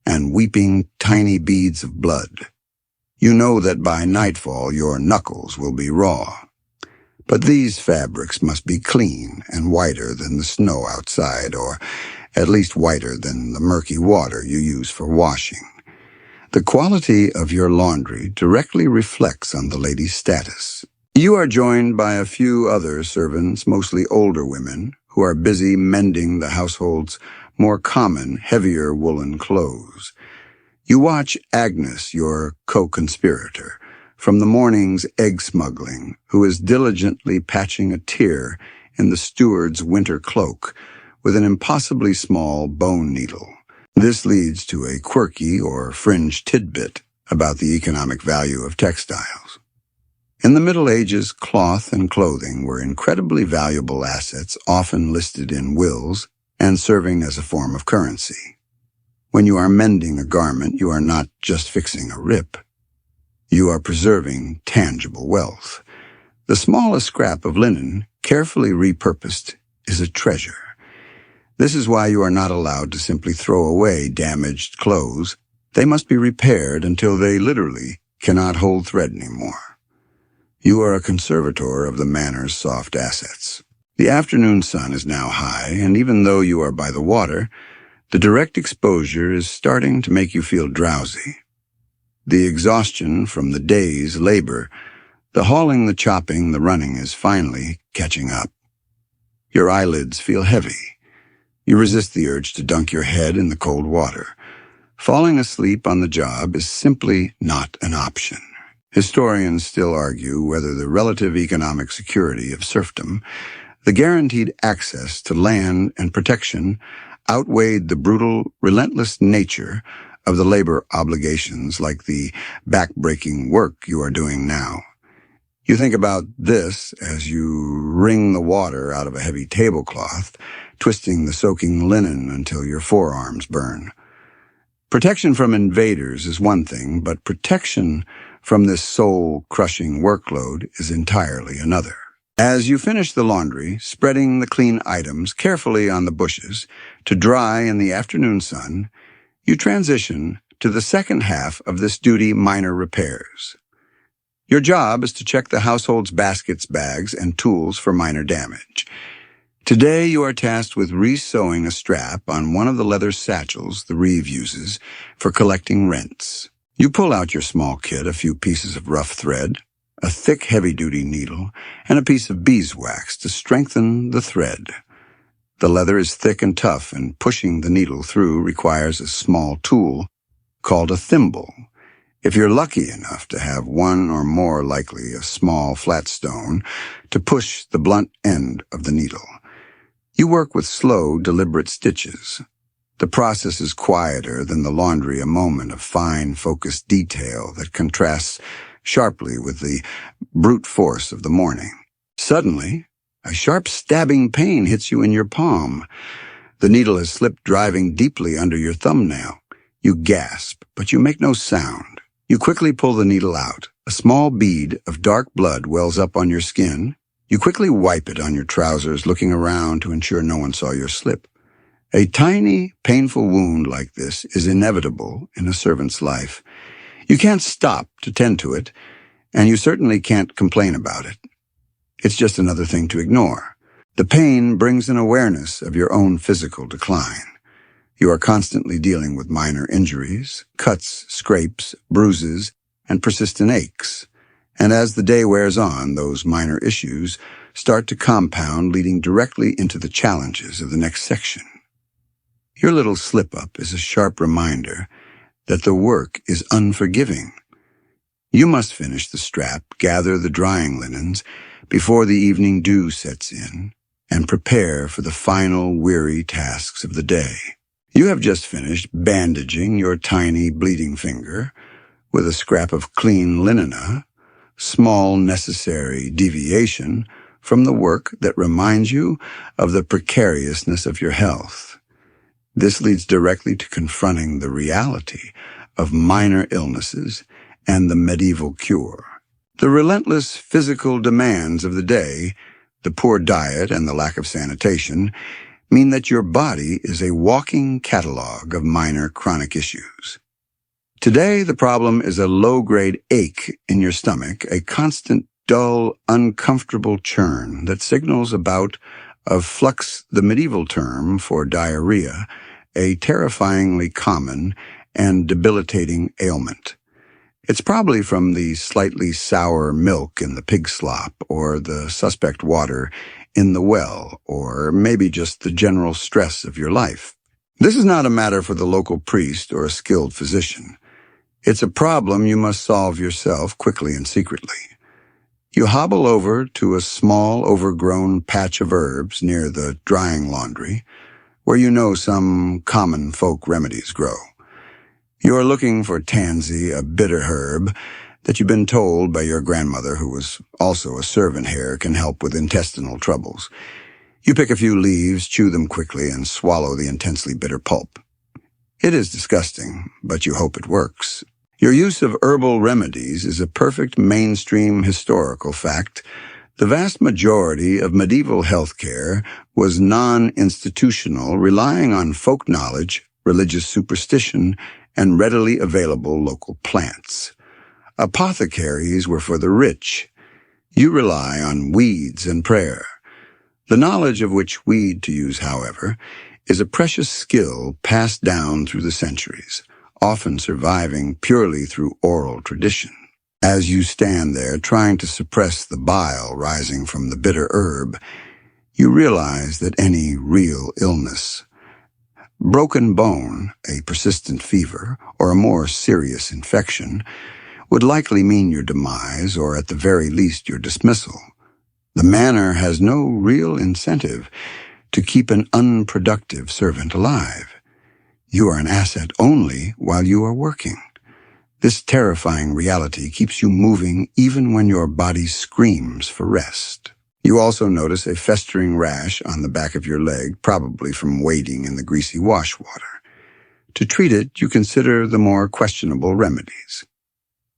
and weeping tiny beads of blood. You know that by nightfall your knuckles will be raw. But these fabrics must be clean and whiter than the snow outside, or at least whiter than the murky water you use for washing. The quality of your laundry directly reflects on the lady's status. You are joined by a few other servants, mostly older women, who are busy mending the household's more common, heavier woolen clothes. You watch Agnes, your co-conspirator, from the morning's egg smuggling, who is diligently patching a tear in the steward's winter cloak with an impossibly small bone needle. This leads to a quirky or fringe tidbit about the economic value of textiles. In the Middle Ages, cloth and clothing were incredibly valuable assets, often listed in wills and serving as a form of currency. When you are mending a garment, you are not just fixing a rip. You are preserving tangible wealth. The smallest scrap of linen, carefully repurposed, is a treasure. This is why you are not allowed to simply throw away damaged clothes. They must be repaired until they literally cannot hold thread anymore. You are a conservator of the manor's soft assets. The afternoon sun is now high, and even though you are by the water, the direct exposure is starting to make you feel drowsy. The exhaustion from the day's labor, the hauling, the chopping, the running is finally catching up. Your eyelids feel heavy. You resist the urge to dunk your head in the cold water. Falling asleep on the job is simply not an option. Historians still argue whether the relative economic security of serfdom, the guaranteed access to land and protection, outweighed the brutal, relentless nature of the labor obligations like the back-breaking work you are doing now. You think about this as you wring the water out of a heavy tablecloth, twisting the soaking linen until your forearms burn. Protection from invaders is one thing, but protection from this soul-crushing workload is entirely another. As you finish the laundry, spreading the clean items carefully on the bushes to dry in the afternoon sun, you transition to the second half of this duty: minor repairs. Your job is to check the household's baskets, bags, and tools for minor damage. Today you are tasked with re-sewing a strap on one of the leather satchels the reeve uses for collecting rents. You pull out your small kit, a few pieces of rough thread, a thick heavy-duty needle, and a piece of beeswax to strengthen the thread. The leather is thick and tough, and pushing the needle through requires a small tool called a thimble. If you're lucky enough to have one, or more likely a small flat stone, to push the blunt end of the needle. You work with slow, deliberate stitches. The process is quieter than the laundry, a moment of fine, focused detail that contrasts sharply with the brute force of the morning. Suddenly, a sharp stabbing pain hits you in your palm. The needle has slipped, driving deeply under your thumbnail. You gasp, but you make no sound. You quickly pull the needle out. A small bead of dark blood wells up on your skin. You quickly wipe it on your trousers, looking around to ensure no one saw your slip. A tiny, painful wound like this is inevitable in a servant's life. You can't stop to tend to it, and you certainly can't complain about it. It's just another thing to ignore. The pain brings an awareness of your own physical decline. You are constantly dealing with minor injuries, cuts, scrapes, bruises, and persistent aches. And as the day wears on, those minor issues start to compound, leading directly into the challenges of the next section. Your little slip-up is a sharp reminder that the work is unforgiving. You must finish the strap, gather the drying linens before the evening dew sets in, and prepare for the final weary tasks of the day. You have just finished bandaging your tiny bleeding finger with a scrap of clean linen, small necessary deviation from the work that reminds you of the precariousness of your health. This leads directly to confronting the reality of minor illnesses and the medieval cure. The relentless physical demands of the day, the poor diet and the lack of sanitation, mean that your body is a walking catalog of minor chronic issues. Today, the problem is a low-grade ache in your stomach, a constant, dull, uncomfortable churn that signals a bout of flux, the medieval term for diarrhea, a terrifyingly common and debilitating ailment. It's probably from the slightly sour milk in the pig slop, or the suspect water in the well, or maybe just the general stress of your life. This is not a matter for the local priest or a skilled physician. It's a problem you must solve yourself quickly and secretly. You hobble over to a small, overgrown patch of herbs near the drying laundry, where you know some common folk remedies grow. You are looking for tansy, a bitter herb that you've been told by your grandmother, who was also a servant here, can help with intestinal troubles. You pick a few leaves, chew them quickly, and swallow the intensely bitter pulp. It is disgusting, but you hope it works. Your use of herbal remedies is a perfect mainstream historical fact. The vast majority of medieval healthcare was non-institutional, relying on folk knowledge, religious superstition, and readily available local plants. Apothecaries were for the rich. You rely on weeds and prayer. The knowledge of which weed to use, however, is a precious skill passed down through the centuries, often surviving purely through oral tradition. As you stand there trying to suppress the bile rising from the bitter herb, you realize that any real illness, broken bone, a persistent fever, or a more serious infection, would likely mean your demise, or at the very least your dismissal. The manor has no real incentive to keep an unproductive servant alive. You are an asset only while you are working. This terrifying reality keeps you moving even when your body screams for rest. You also notice a festering rash on the back of your leg, probably from wading in the greasy wash water. To treat it, you consider the more questionable remedies.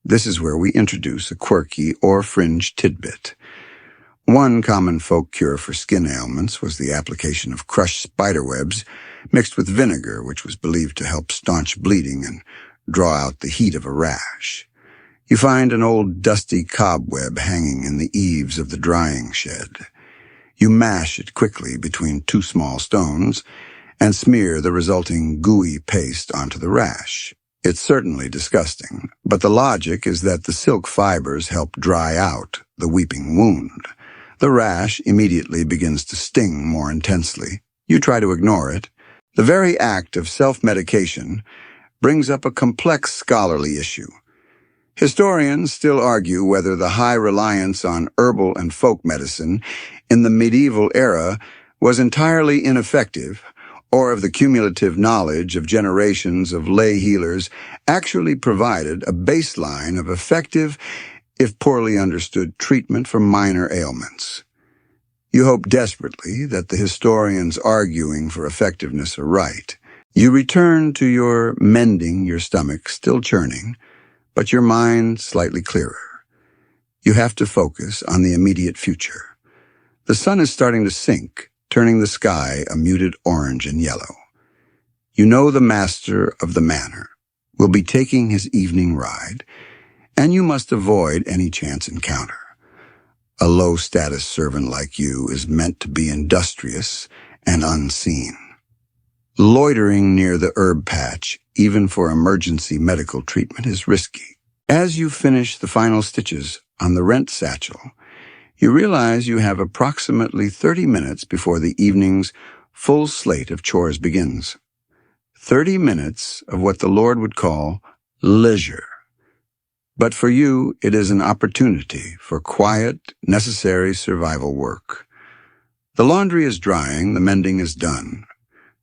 This is where we introduce a quirky or fringe tidbit. One common folk cure for skin ailments was the application of crushed spiderwebs mixed with vinegar, which was believed to help staunch bleeding and draw out the heat of a rash. You find an old dusty cobweb hanging in the eaves of the drying shed. You mash it quickly between two small stones and smear the resulting gooey paste onto the rash. It's certainly disgusting, but the logic is that the silk fibers help dry out the weeping wound. The rash immediately begins to sting more intensely. You try to ignore it. The very act of self-medication brings up a complex scholarly issue. Historians still argue whether the high reliance on herbal and folk medicine in the medieval era was entirely ineffective, or if the cumulative knowledge of generations of lay healers actually provided a baseline of effective, if poorly understood, treatment for minor ailments. You hope desperately that the historians arguing for effectiveness are right. You return to your mending, your stomach still churning, but your mind slightly clearer. You have to focus on the immediate future. The sun is starting to sink, turning the sky a muted orange and yellow. You know the master of the manor will be taking his evening ride, and you must avoid any chance encounter. A low-status servant like you is meant to be industrious and unseen. Loitering near the herb patch, even for emergency medical treatment, is risky. As you finish the final stitches on the rent satchel, you realize you have approximately 30 minutes before the evening's full slate of chores begins. 30 minutes of what the Lord would call leisure. But for you, it is an opportunity for quiet, necessary survival work. The laundry is drying, the mending is done.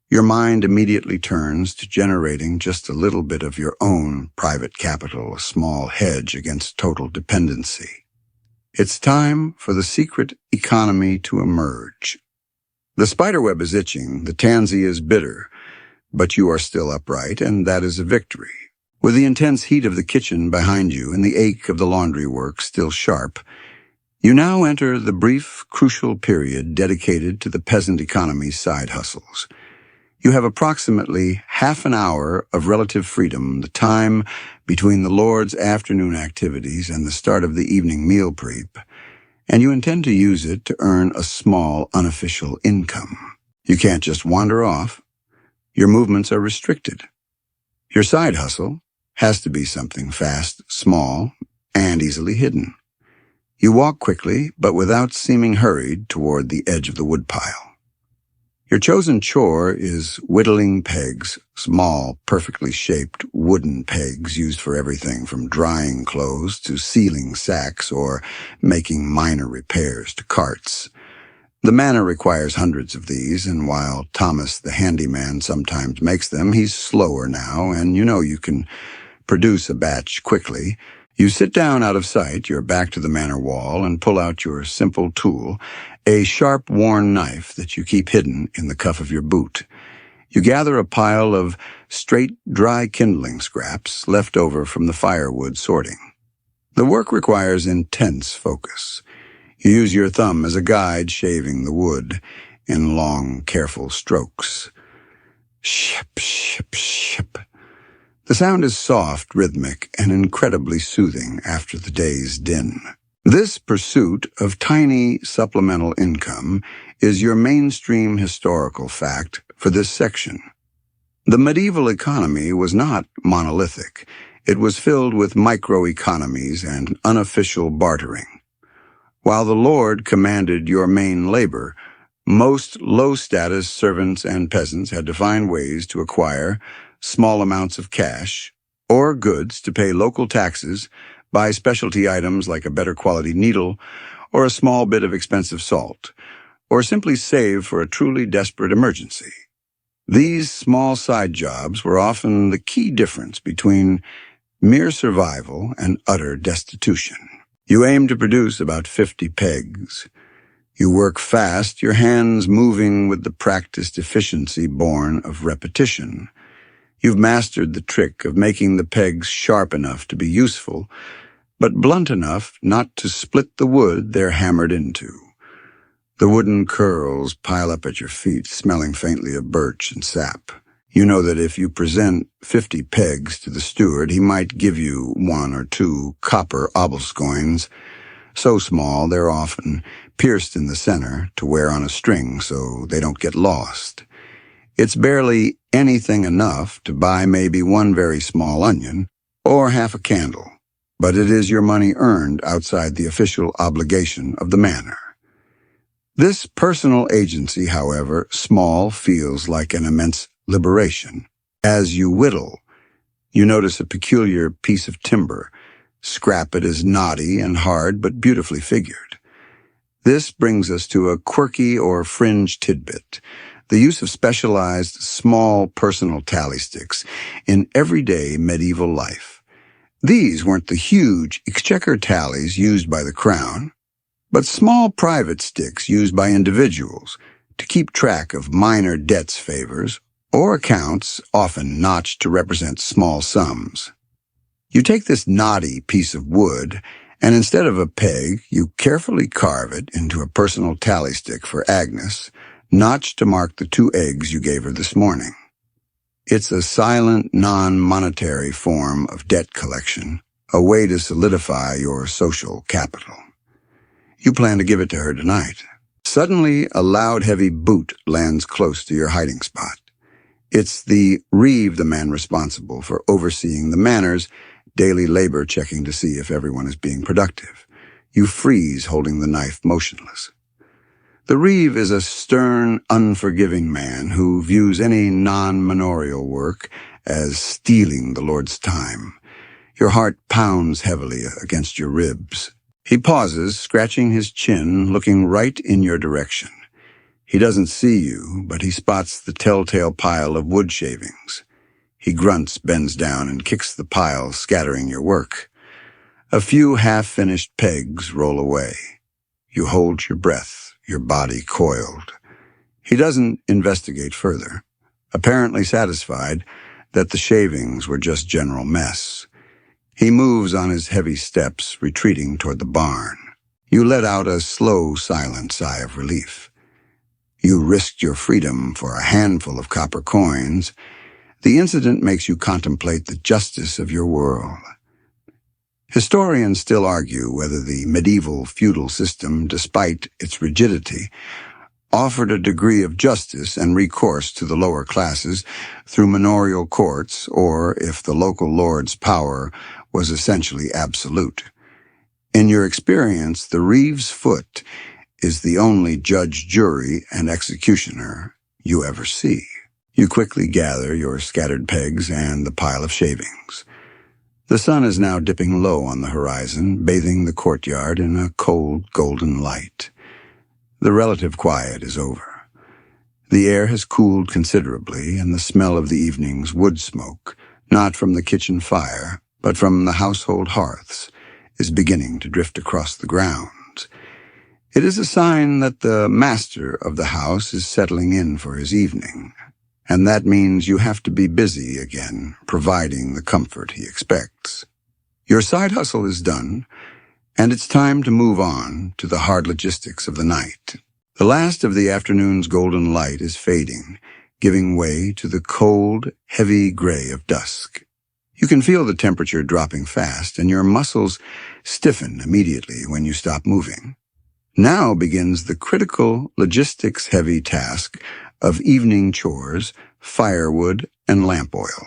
Your mind immediately turns to generating just a little bit of your own private capital, a small hedge against total dependency. It's time for the secret economy to emerge. The spiderweb is itching, the tansy is bitter, but you are still upright, and that is a victory. With the intense heat of the kitchen behind you and the ache of the laundry work still sharp, you now enter the brief, crucial period dedicated to the peasant economy's side hustles. You have approximately half an hour of relative freedom, the time between the Lord's afternoon activities and the start of the evening meal prep, and you intend to use it to earn a small, unofficial income. You can't just wander off. Your movements are restricted. Your side hustle has to be something fast, small, and easily hidden. You walk quickly, but without seeming hurried, toward the edge of the woodpile. Your chosen chore is whittling pegs, small, perfectly shaped wooden pegs used for everything from drying clothes to sealing sacks or making minor repairs to carts. The manor requires hundreds of these, and while Thomas the handyman sometimes makes them, he's slower now, and you know you can produce a batch quickly. You sit down out of sight, your back to the manor wall, and pull out your simple tool, a sharp, worn knife that you keep hidden in the cuff of your boot. You gather a pile of straight, dry kindling scraps left over from the firewood sorting. The work requires intense focus. You use your thumb as a guide, shaving the wood in long, careful strokes. Ship, ship, ship. The sound is soft, rhythmic, and incredibly soothing after the day's din. This pursuit of tiny supplemental income is your mainstream historical fact for this section. The medieval economy was not monolithic. It was filled with microeconomies and unofficial bartering. While the Lord commanded your main labor, most low-status servants and peasants had to find ways to acquire small amounts of cash or goods to pay local taxes, buy specialty items like a better quality needle or a small bit of expensive salt, or simply save for a truly desperate emergency. These small side jobs were often the key difference between mere survival and utter destitution. You aim to produce about 50 pegs. You work fast, your hands moving with the practiced efficiency born of repetition. You've mastered the trick of making the pegs sharp enough to be useful, but blunt enough not to split the wood they're hammered into. The wooden curls pile up at your feet, smelling faintly of birch and sap. You know that if you present 50 pegs to the steward, he might give you 1 or 2 copper obelscoins, so small they're often pierced in the center to wear on a string so they don't get lost. It's barely anything enough to buy maybe 1 very small onion or half a candle, but it is your money earned outside the official obligation of the manor. This personal agency, however small, feels like an immense liberation. As you whittle, you notice a peculiar piece of timber. Scrap it is knotty and hard, but beautifully figured. This brings us to a quirky or fringe tidbit, the use of specialized, small personal tally sticks in everyday medieval life. These weren't the huge exchequer tallies used by the crown, but small private sticks used by individuals to keep track of minor debts, favors, or accounts, often notched to represent small sums. You take this knotty piece of wood, and instead of a peg, you carefully carve it into a personal tally stick for Agnes, notched to mark the 2 eggs you gave her this morning. It's a silent, non-monetary form of debt collection, a way to solidify your social capital. You plan to give it to her tonight. Suddenly, a loud, heavy boot lands close to your hiding spot. It's the reeve, the man responsible for overseeing the manor's daily labor, checking to see if everyone is being productive. You freeze, holding the knife motionless. The reeve is a stern, unforgiving man who views any non-manorial work as stealing the Lord's time. Your heart pounds heavily against your ribs. He pauses, scratching his chin, looking right in your direction. He doesn't see you, but he spots the telltale pile of wood shavings. He grunts, bends down, and kicks the pile, scattering your work. A few half-finished pegs roll away. You hold your breath, your body coiled. He doesn't investigate further, apparently satisfied that the shavings were just general mess. He moves on his heavy steps, retreating toward the barn. You let out a slow, silent sigh of relief. You risked your freedom for a handful of copper coins. The incident makes you contemplate the justice of your world. Historians still argue whether the medieval feudal system, despite its rigidity, offered a degree of justice and recourse to the lower classes through manorial courts, or if the local lord's power was essentially absolute. In your experience, the reeve's foot is the only judge, jury, and executioner you ever see. You quickly gather your scattered pegs and the pile of shavings. The sun is now dipping low on the horizon, bathing the courtyard in a cold, golden light. The relative quiet is over. The air has cooled considerably, and the smell of the evening's wood smoke, not from the kitchen fire, but from the household hearths, is beginning to drift across the grounds. It is a sign that the master of the house is settling in for his evening, and that means you have to be busy again, providing the comfort he expects. Your side hustle is done, and it's time to move on to the hard logistics of the night. The last of the afternoon's golden light is fading, giving way to the cold, heavy gray of dusk. You can feel the temperature dropping fast, and your muscles stiffen immediately when you stop moving. Now begins the critical, logistics-heavy task of evening chores, firewood, and lamp oil.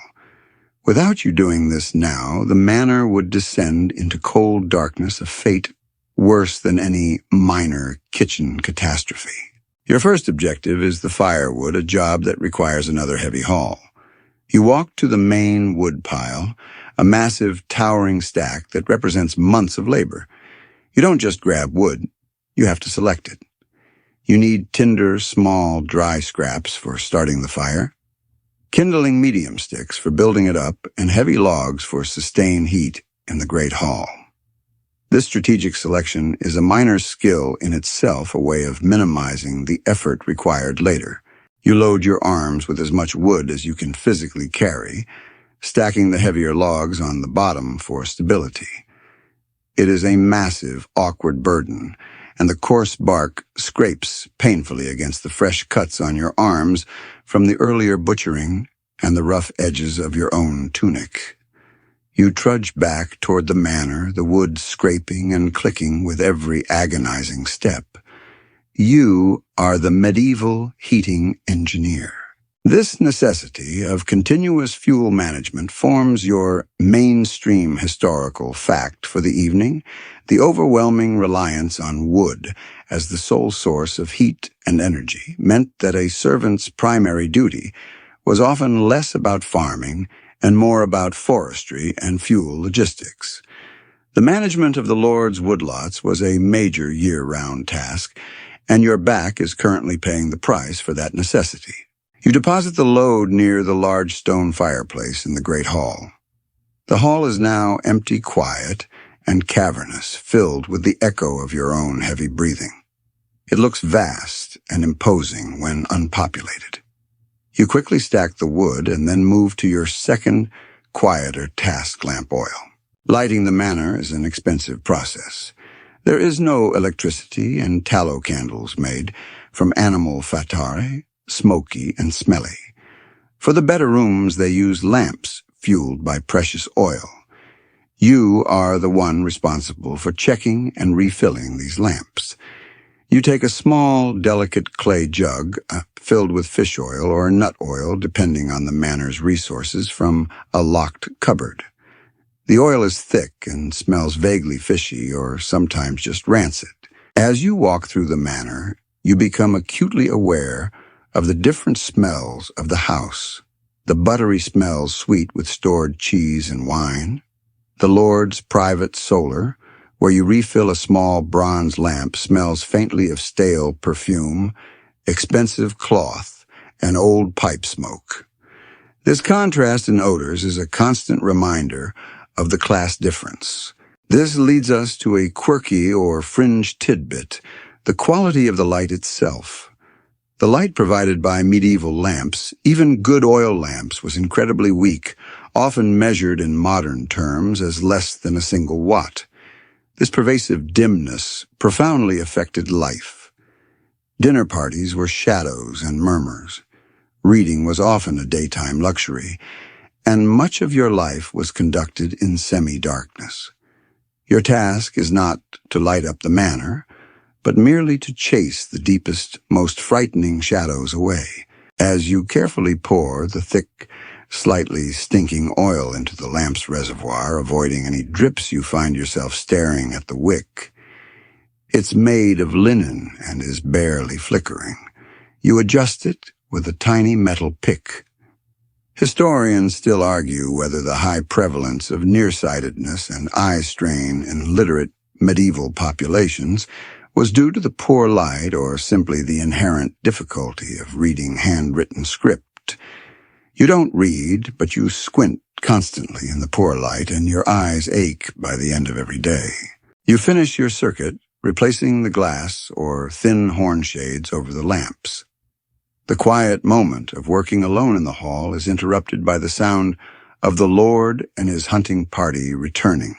Without you doing this now, the manor would descend into cold darkness, a fate worse than any minor kitchen catastrophe. Your first objective is the firewood, a job that requires another heavy haul. You walk to the main wood pile, a massive, towering stack that represents months of labor. You don't just grab wood, you have to select it. You need tinder, small, dry scraps for starting the fire, kindling medium sticks for building it up, and heavy logs for sustained heat in the great hall. This strategic selection is a minor skill in itself, a way of minimizing the effort required later. You load your arms with as much wood as you can physically carry, stacking the heavier logs on the bottom for stability. It is a massive, awkward burden, and the coarse bark scrapes painfully against the fresh cuts on your arms from the earlier butchering and the rough edges of your own tunic. You trudge back toward the manor, the wood scraping and clicking with every agonizing step. You are the medieval heating engineer. This necessity of continuous fuel management forms your mainstream historical fact for the evening, the overwhelming reliance on wood as the sole source of heat and energy meant that a servant's primary duty was often less about farming and more about forestry and fuel logistics. The management of the Lord's woodlots was a major year-round task, and your back is currently paying the price for that necessity. You deposit the load near the large stone fireplace in the great hall. The hall is now empty, quiet, and cavernous, filled with the echo of your own heavy breathing. It looks vast and imposing when unpopulated. You quickly stack the wood and then move to your second, quieter task, lamp oil. Lighting the manor is an expensive process. There is no electricity, and tallow candles made from animal fatare, smoky and smelly. For the better rooms, they use lamps fueled by precious oil. You are the one responsible for checking and refilling these lamps. You take a small, delicate clay jug filled with fish oil or nut oil, depending on the manor's resources, from a locked cupboard. The oil is thick and smells vaguely fishy or sometimes just rancid. As you walk through the manor, you become acutely aware of the different smells of the house. The buttery smells sweet with stored cheese and wine. The Lord's private solar, where you refill a small bronze lamp, smells faintly of stale perfume, expensive cloth, and old pipe smoke. This contrast in odors is a constant reminder of the class difference. This leads us to a quirky or fringe tidbit, the quality of the light itself. The light provided by medieval lamps, even good oil lamps, was incredibly weak, often measured in modern terms as less than a single watt. This pervasive dimness profoundly affected life. Dinner parties were shadows and murmurs. Reading was often a daytime luxury, and much of your life was conducted in semi-darkness. Your task is not to light up the manor, but merely to chase the deepest, most frightening shadows away. As you carefully pour the thick, slightly stinking oil into the lamp's reservoir, avoiding any drips, you find yourself staring at the wick. It's made of linen and is barely flickering. You adjust it with a tiny metal pick. Historians still argue whether the high prevalence of nearsightedness and eye strain in literate medieval populations was due to the poor light or simply the inherent difficulty of reading handwritten script. You don't read, but you squint constantly in the poor light, and your eyes ache by the end of every day. You finish your circuit, replacing the glass or thin horn shades over the lamps. The quiet moment of working alone in the hall is interrupted by the sound of the Lord and his hunting party returning.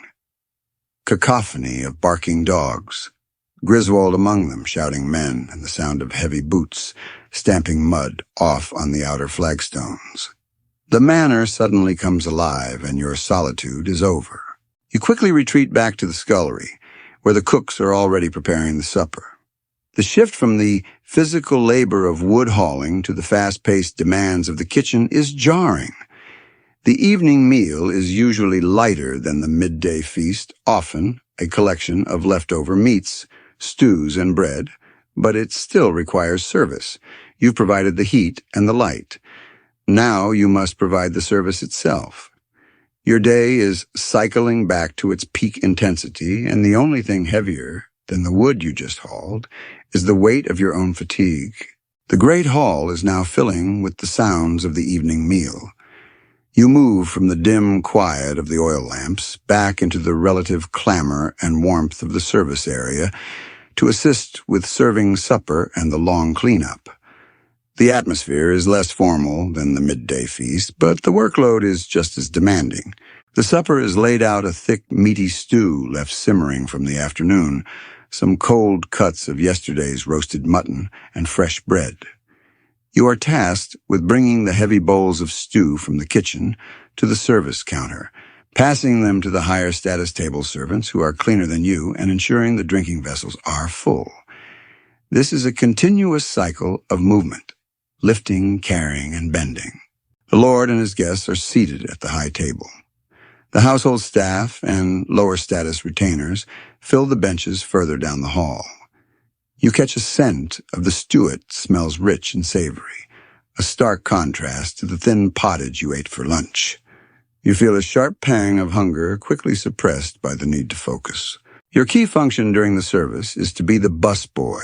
Cacophony of barking dogs, Griswold among them shouting men, and the sound of heavy boots stamping mud off on the outer flagstones. The manor suddenly comes alive, and your solitude is over. You quickly retreat back to the scullery, where the cooks are already preparing the supper. The shift from the physical labor of wood hauling to the fast-paced demands of the kitchen is jarring. The evening meal is usually lighter than the midday feast, often a collection of leftover meats, stews, and bread, but it still requires service. You've provided the heat and the light. Now you must provide the service itself. Your day is cycling back to its peak intensity, and the only thing heavier than the wood you just hauled is the weight of your own fatigue. The great hall is now filling with the sounds of the evening meal. You move from the dim quiet of the oil lamps back into the relative clamor and warmth of the service area to assist with serving supper and the long cleanup. The atmosphere is less formal than the midday feast, but the workload is just as demanding. The supper is laid out a thick, meaty stew left simmering from the afternoon, some cold cuts of yesterday's roasted mutton, and fresh bread. You are tasked with bringing the heavy bowls of stew from the kitchen to the service counter, passing them to the higher status table servants who are cleaner than you and ensuring the drinking vessels are full. This is a continuous cycle of movement, lifting, carrying, and bending. The Lord and his guests are seated at the high table. The household staff and lower status retainers fill the benches further down the hall. You catch a scent of the stewet smells rich and savory, a stark contrast to the thin pottage you ate for lunch. You feel a sharp pang of hunger quickly suppressed by the need to focus. Your key function during the service is to be the busboy,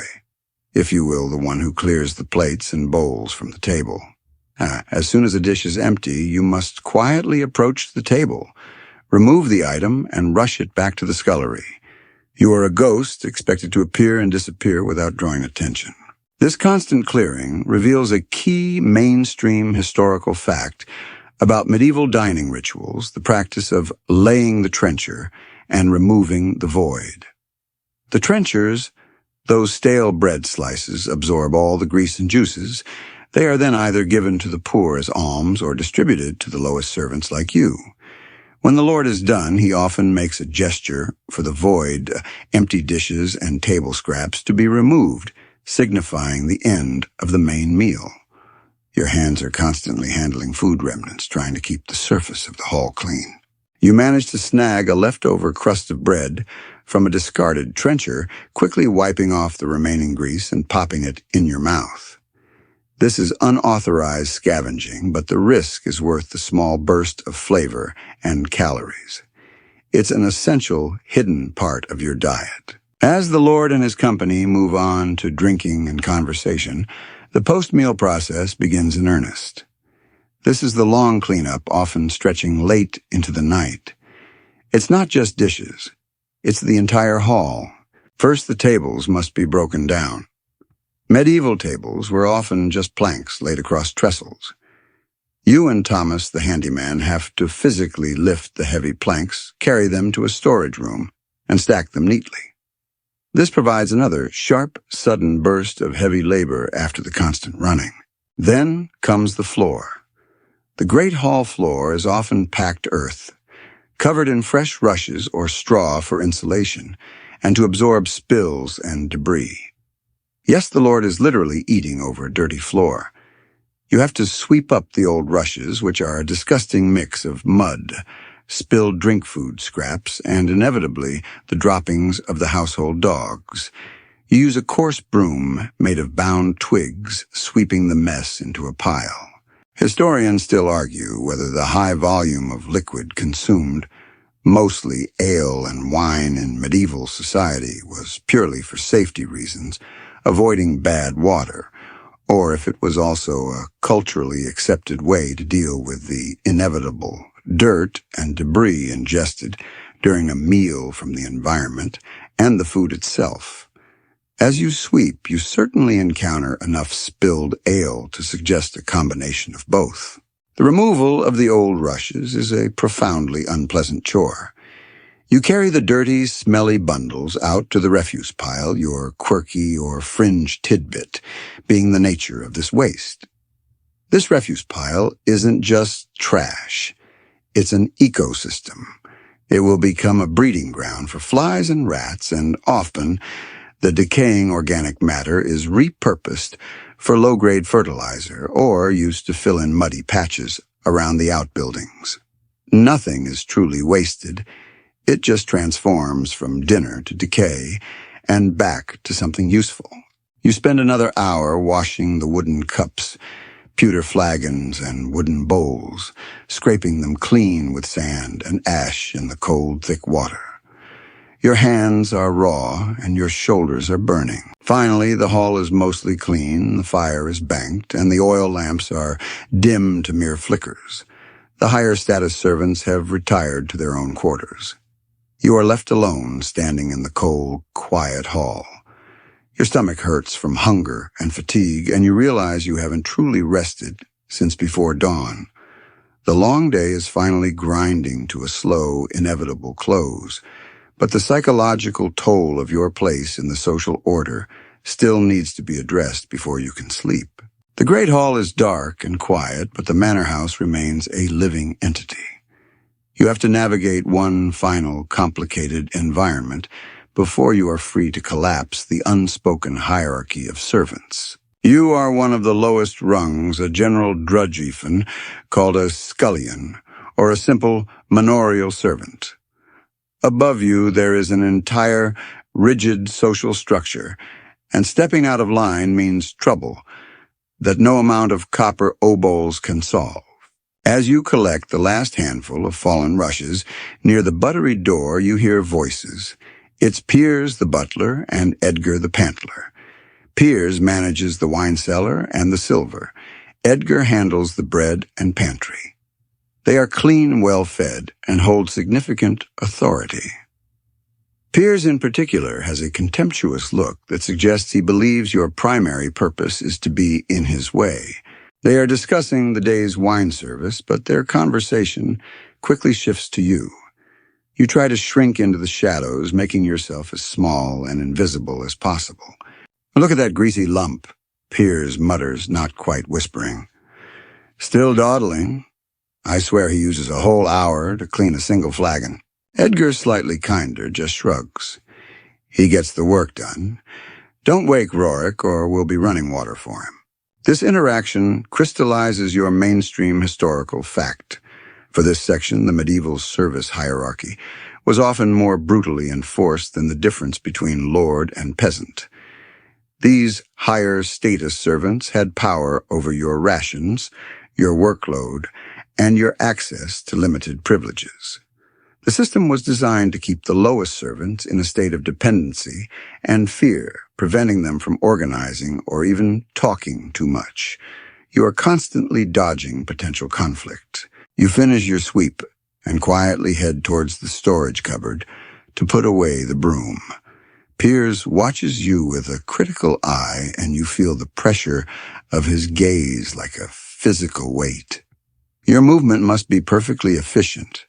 if you will, the one who clears the plates and bowls from the table. As soon as a dish is empty, you must quietly approach the table, remove the item, and rush it back to the scullery. You are a ghost expected to appear and disappear without drawing attention. This constant clearing reveals a key mainstream historical fact about medieval dining rituals, the practice of laying the trencher and removing the void. The trenchers, those stale bread slices, absorb all the grease and juices. They are then either given to the poor as alms or distributed to the lowest servants like you. When the Lord is done, he often makes a gesture for the void, empty dishes and table scraps to be removed, signifying the end of the main meal. Your hands are constantly handling food remnants, trying to keep the surface of the hall clean. You manage to snag a leftover crust of bread from a discarded trencher, quickly wiping off the remaining grease and popping it in your mouth. This is unauthorized scavenging, but the risk is worth the small burst of flavor and calories. It's an essential, hidden part of your diet. As the Lord and his company move on to drinking and conversation, the post-meal process begins in earnest. This is the long cleanup, often stretching late into the night. It's not just dishes. It's the entire hall. First, the tables must be broken down. Medieval tables were often just planks laid across trestles. You and Thomas, the handyman, have to physically lift the heavy planks, carry them to a storage room, and stack them neatly. This provides another sharp, sudden burst of heavy labor after the constant running. Then comes the floor. The great hall floor is often packed earth, covered in fresh rushes or straw for insulation, and to absorb spills and debris. Yes, the Lord is literally eating over a dirty floor. You have to sweep up the old rushes, which are a disgusting mix of mud, spilled drink food scraps, and inevitably the droppings of the household dogs. You use a coarse broom made of bound twigs, sweeping the mess into a pile. Historians still argue whether the high volume of liquid consumed, mostly ale and wine in medieval society, was purely for safety reasons, avoiding bad water, or if it was also a culturally accepted way to deal with the inevitable dirt and debris ingested during a meal from the environment and the food itself. As you sweep, you certainly encounter enough spilled ale to suggest a combination of both. The removal of the old rushes is a profoundly unpleasant chore. You carry the dirty, smelly bundles out to the refuse pile, your quirky or fringe tidbit being the nature of this waste. This refuse pile isn't just trash. It's an ecosystem. It will become a breeding ground for flies and rats, and often the decaying organic matter is repurposed for low-grade fertilizer or used to fill in muddy patches around the outbuildings. Nothing is truly wasted. It just transforms from dinner to decay and back to something useful. You spend another hour washing the wooden cups, pewter flagons, and wooden bowls, scraping them clean with sand and ash in the cold, thick water. Your hands are raw and your shoulders are burning. Finally, the hall is mostly clean, the fire is banked, and the oil lamps are dim to mere flickers. The higher status servants have retired to their own quarters. You are left alone, standing in the cold, quiet hall. Your stomach hurts from hunger and fatigue, and you realize you haven't truly rested since before dawn. The long day is finally grinding to a slow, inevitable close, but the psychological toll of your place in the social order still needs to be addressed before you can sleep. The Great Hall is dark and quiet, but the manor house remains a living entity. You have to navigate one final, complicated environment before you are free to collapse the unspoken hierarchy of servants. You are one of the lowest rungs, a general drudge even, called a scullion, or a simple manorial servant. Above you there is an entire, rigid social structure, and stepping out of line means trouble that no amount of copper obols can solve. As you collect the last handful of fallen rushes, near the buttery door you hear voices. It's Piers the butler and Edgar the pantler. Piers manages the wine cellar and the silver. Edgar handles the bread and pantry. They are clean, well-fed, and hold significant authority. Piers in particular has a contemptuous look that suggests he believes your primary purpose is to be in his way. They are discussing the day's wine service, but their conversation quickly shifts to you. You try to shrink into the shadows, making yourself as small and invisible as possible. "Look at that greasy lump," Piers mutters, not quite whispering. "Still dawdling. I swear he uses a whole hour to clean a single flagon." Edgar, slightly kinder, just shrugs. He gets the work done. "Don't wake Rorik, or we'll be running water for him." This interaction crystallizes your mainstream historical fact. For this section, the medieval service hierarchy was often more brutally enforced than the difference between lord and peasant. These higher status servants had power over your rations, your workload, and your access to limited privileges. The system was designed to keep the lowest servants in a state of dependency and fear, preventing them from organizing or even talking too much. You are constantly dodging potential conflict. You finish your sweep and quietly head towards the storage cupboard to put away the broom. Piers watches you with a critical eye, and you feel the pressure of his gaze like a physical weight. Your movement must be perfectly efficient,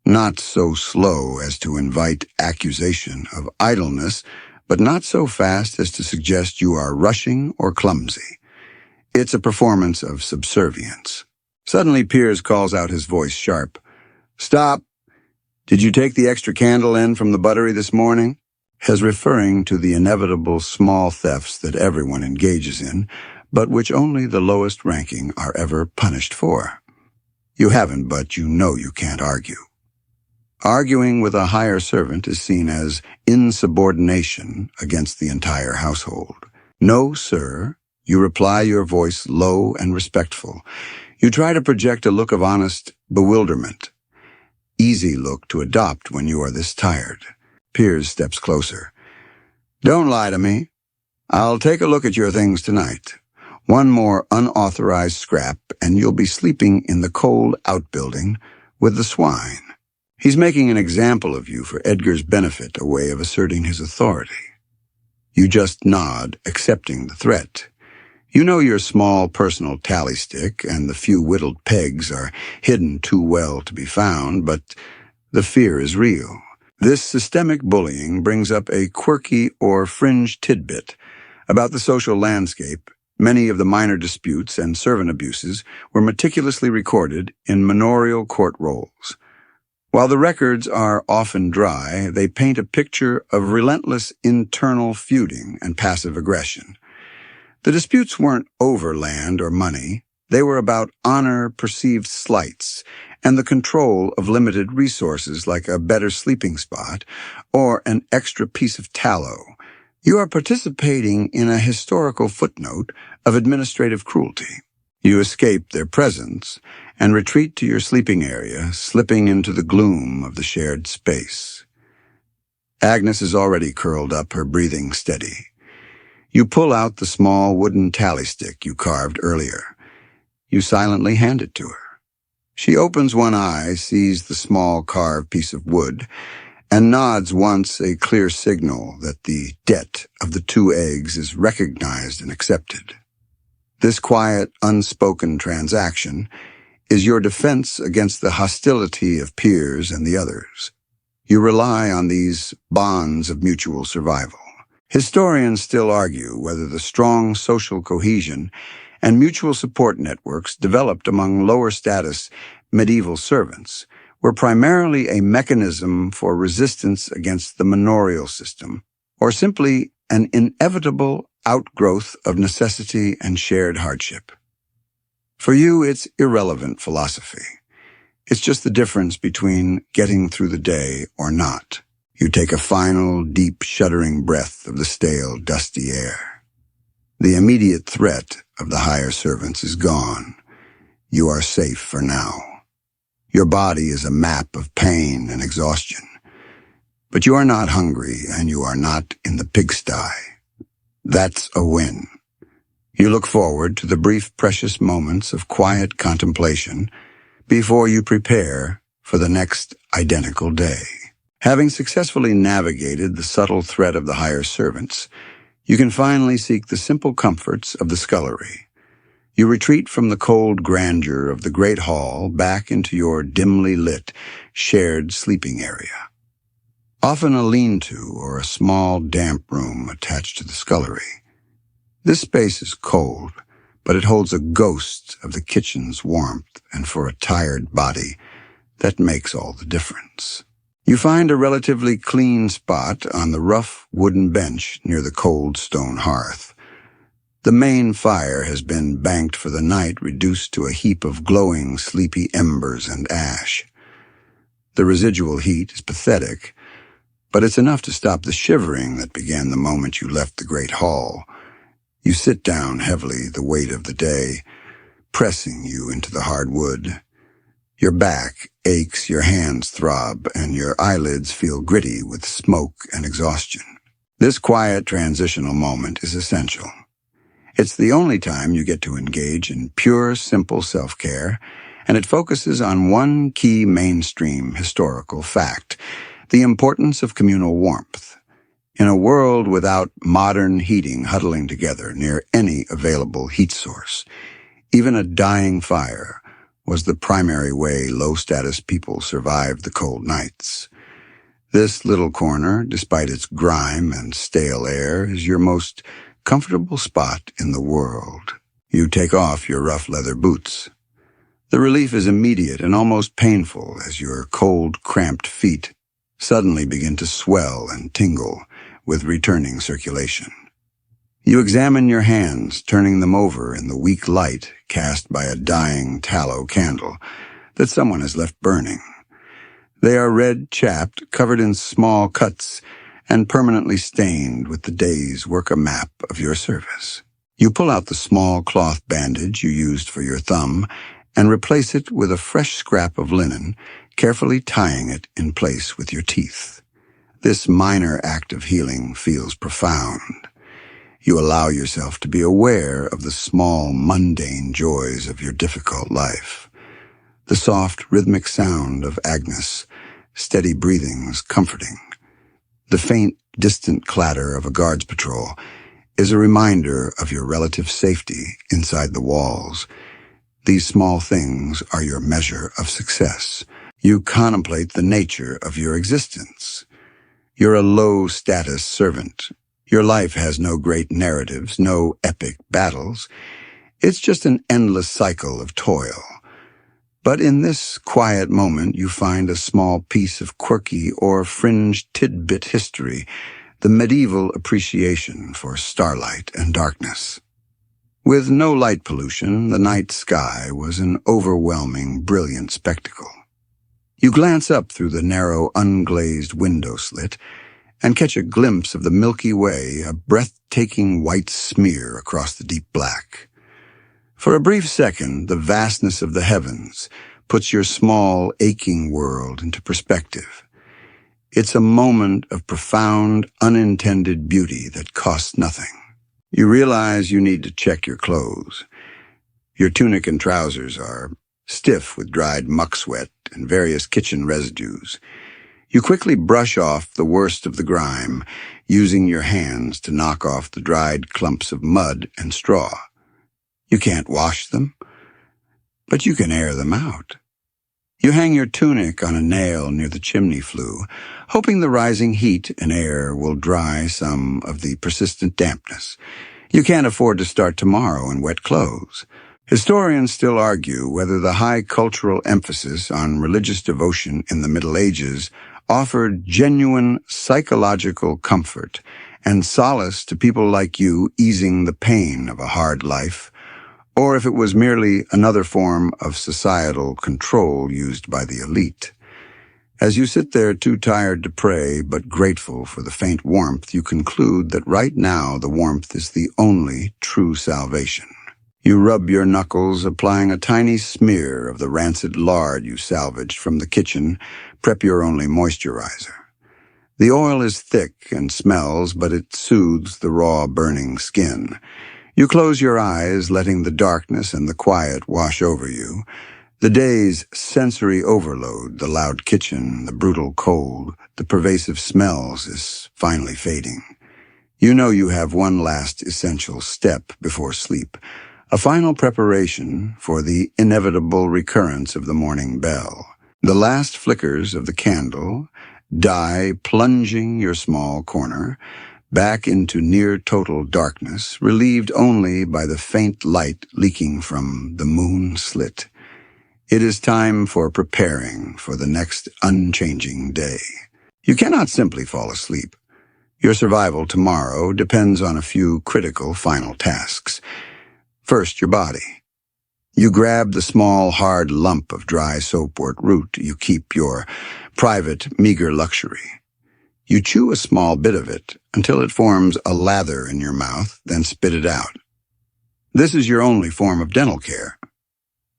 not so slow as to invite accusation of idleness, but not so fast as to suggest you are rushing or clumsy. It's a performance of subservience. Suddenly Piers calls out, his voice sharp. "Stop! Did you take the extra candle in from the buttery this morning?" As referring to the inevitable small thefts that everyone engages in, but which only the lowest ranking are ever punished for. You haven't, but you know you can't argue. Arguing with a higher servant is seen as insubordination against the entire household. "No, sir." You reply, your voice low and respectful. You try to project a look of honest bewilderment. Easy look to adopt when you are this tired. Piers steps closer. "Don't lie to me. I'll take a look at your things tonight. One more unauthorized scrap, and you'll be sleeping in the cold outbuilding with the swine." He's making an example of you for Edgar's benefit, a way of asserting his authority. You just nod, accepting the threat. You know your small personal tally stick and the few whittled pegs are hidden too well to be found, but the fear is real. This systemic bullying brings up a quirky or fringe tidbit about the social landscape. Many of the minor disputes and servant abuses were meticulously recorded in manorial court rolls. While the records are often dry, they paint a picture of relentless internal feuding and passive aggression. The disputes weren't over land or money. They were about honor, perceived slights, and the control of limited resources like a better sleeping spot or an extra piece of tallow. You are participating in a historical footnote of administrative cruelty. You escape their presence and retreat to your sleeping area, slipping into the gloom of the shared space. Agnes is already curled up, her breathing steady. You pull out the small wooden tally stick you carved earlier. You silently hand it to her. She opens one eye, sees the small carved piece of wood, and nods once a clear signal that the debt of the 2 eggs is recognized and accepted. This quiet, unspoken transaction is your defense against the hostility of peers and the others. You rely on these bonds of mutual survival. Historians still argue whether the strong social cohesion and mutual support networks developed among lower-status medieval servants were primarily a mechanism for resistance against the manorial system, or simply an inevitable outgrowth of necessity and shared hardship. For you, it's irrelevant philosophy. It's just the difference between getting through the day or not. You take a final, deep, shuddering breath of the stale, dusty air. The immediate threat of the higher servants is gone. You are safe for now. Your body is a map of pain and exhaustion. But you are not hungry, and you are not in the pigsty. That's a win. You look forward to the brief, precious moments of quiet contemplation before you prepare for the next identical day. Having successfully navigated the subtle threat of the higher servants, you can finally seek the simple comforts of the scullery. You retreat from the cold grandeur of the great hall back into your dimly lit, shared sleeping area. Often a lean-to or a small, damp room attached to the scullery. This space is cold, but it holds a ghost of the kitchen's warmth, and for a tired body, that makes all the difference. You find a relatively clean spot on the rough wooden bench near the cold stone hearth. The main fire has been banked for the night, reduced to a heap of glowing, sleepy embers and ash. The residual heat is pathetic, but it's enough to stop the shivering that began the moment you left the great hall. You sit down heavily, the weight of the day pressing you into the hard wood. Your back aches, your hands throb, and your eyelids feel gritty with smoke and exhaustion. This quiet transitional moment is essential. It's the only time you get to engage in pure, simple self-care, and it focuses on one key mainstream historical fact: the importance of communal warmth. In a world without modern heating huddling together near any available heat source, even a dying fire was the primary way low-status people survived the cold nights. This little corner, despite its grime and stale air, is your most comfortable spot in the world. You take off your rough leather boots. The relief is immediate and almost painful as your cold, cramped feet suddenly begin to swell and tingle with returning circulation. You examine your hands, turning them over in the weak light cast by a dying tallow candle that someone has left burning. They are red-chapped, covered in small cuts, and permanently stained with the day's work, a map of your service. You pull out the small cloth bandage you used for your thumb and replace it with a fresh scrap of linen, carefully tying it in place with your teeth. This minor act of healing feels profound. You allow yourself to be aware of the small, mundane joys of your difficult life. The soft, rhythmic sound of Agnes, steady breathings comforting. The faint, distant clatter of a guard's patrol is a reminder of your relative safety inside the walls. These small things are your measure of success. You contemplate the nature of your existence. You're a low-status servant. Your life has no great narratives, no epic battles. It's just an endless cycle of toil. But in this quiet moment, you find a small piece of quirky or fringe tidbit history, the medieval appreciation for starlight and darkness. With no light pollution, the night sky was an overwhelming, brilliant spectacle. You glance up through the narrow, unglazed window slit and catch a glimpse of the Milky Way, a breathtaking white smear across the deep black. For a brief second, the vastness of the heavens puts your small, aching world into perspective. It's a moment of profound, unintended beauty that costs nothing. You realize you need to check your clothes. Your tunic and trousers are stiff with dried muck sweat and various kitchen residues. You quickly brush off the worst of the grime, using your hands to knock off the dried clumps of mud and straw. You can't wash them, but you can air them out. You hang your tunic on a nail near the chimney flue, hoping the rising heat and air will dry some of the persistent dampness. You can't afford to start tomorrow in wet clothes. Historians still argue whether the high cultural emphasis on religious devotion in the Middle Ages offered genuine psychological comfort and solace to people like you easing the pain of a hard life, or if it was merely another form of societal control used by the elite. As you sit there too tired to pray but grateful for the faint warmth, you conclude that right now the warmth is the only true salvation. You rub your knuckles, applying a tiny smear of the rancid lard you salvaged from the kitchen, prep your only moisturizer. The oil is thick and smells, but it soothes the raw, burning skin. You close your eyes, letting the darkness and the quiet wash over you. The day's sensory overload, the loud kitchen, the brutal cold, the pervasive smells is finally fading. You know you have one last essential step before sleep, a final preparation for the inevitable recurrence of the morning bell. The last flickers of the candle die plunging your small corner back into near-total darkness, relieved only by the faint light leaking from the moon slit. It is time for preparing for the next unchanging day. You cannot simply fall asleep. Your survival tomorrow depends on a few critical final tasks. First, your body. You grab the small, hard lump of dry soapwort root you keep, your private, meager luxury. You chew a small bit of it until it forms a lather in your mouth, then spit it out. This is your only form of dental care.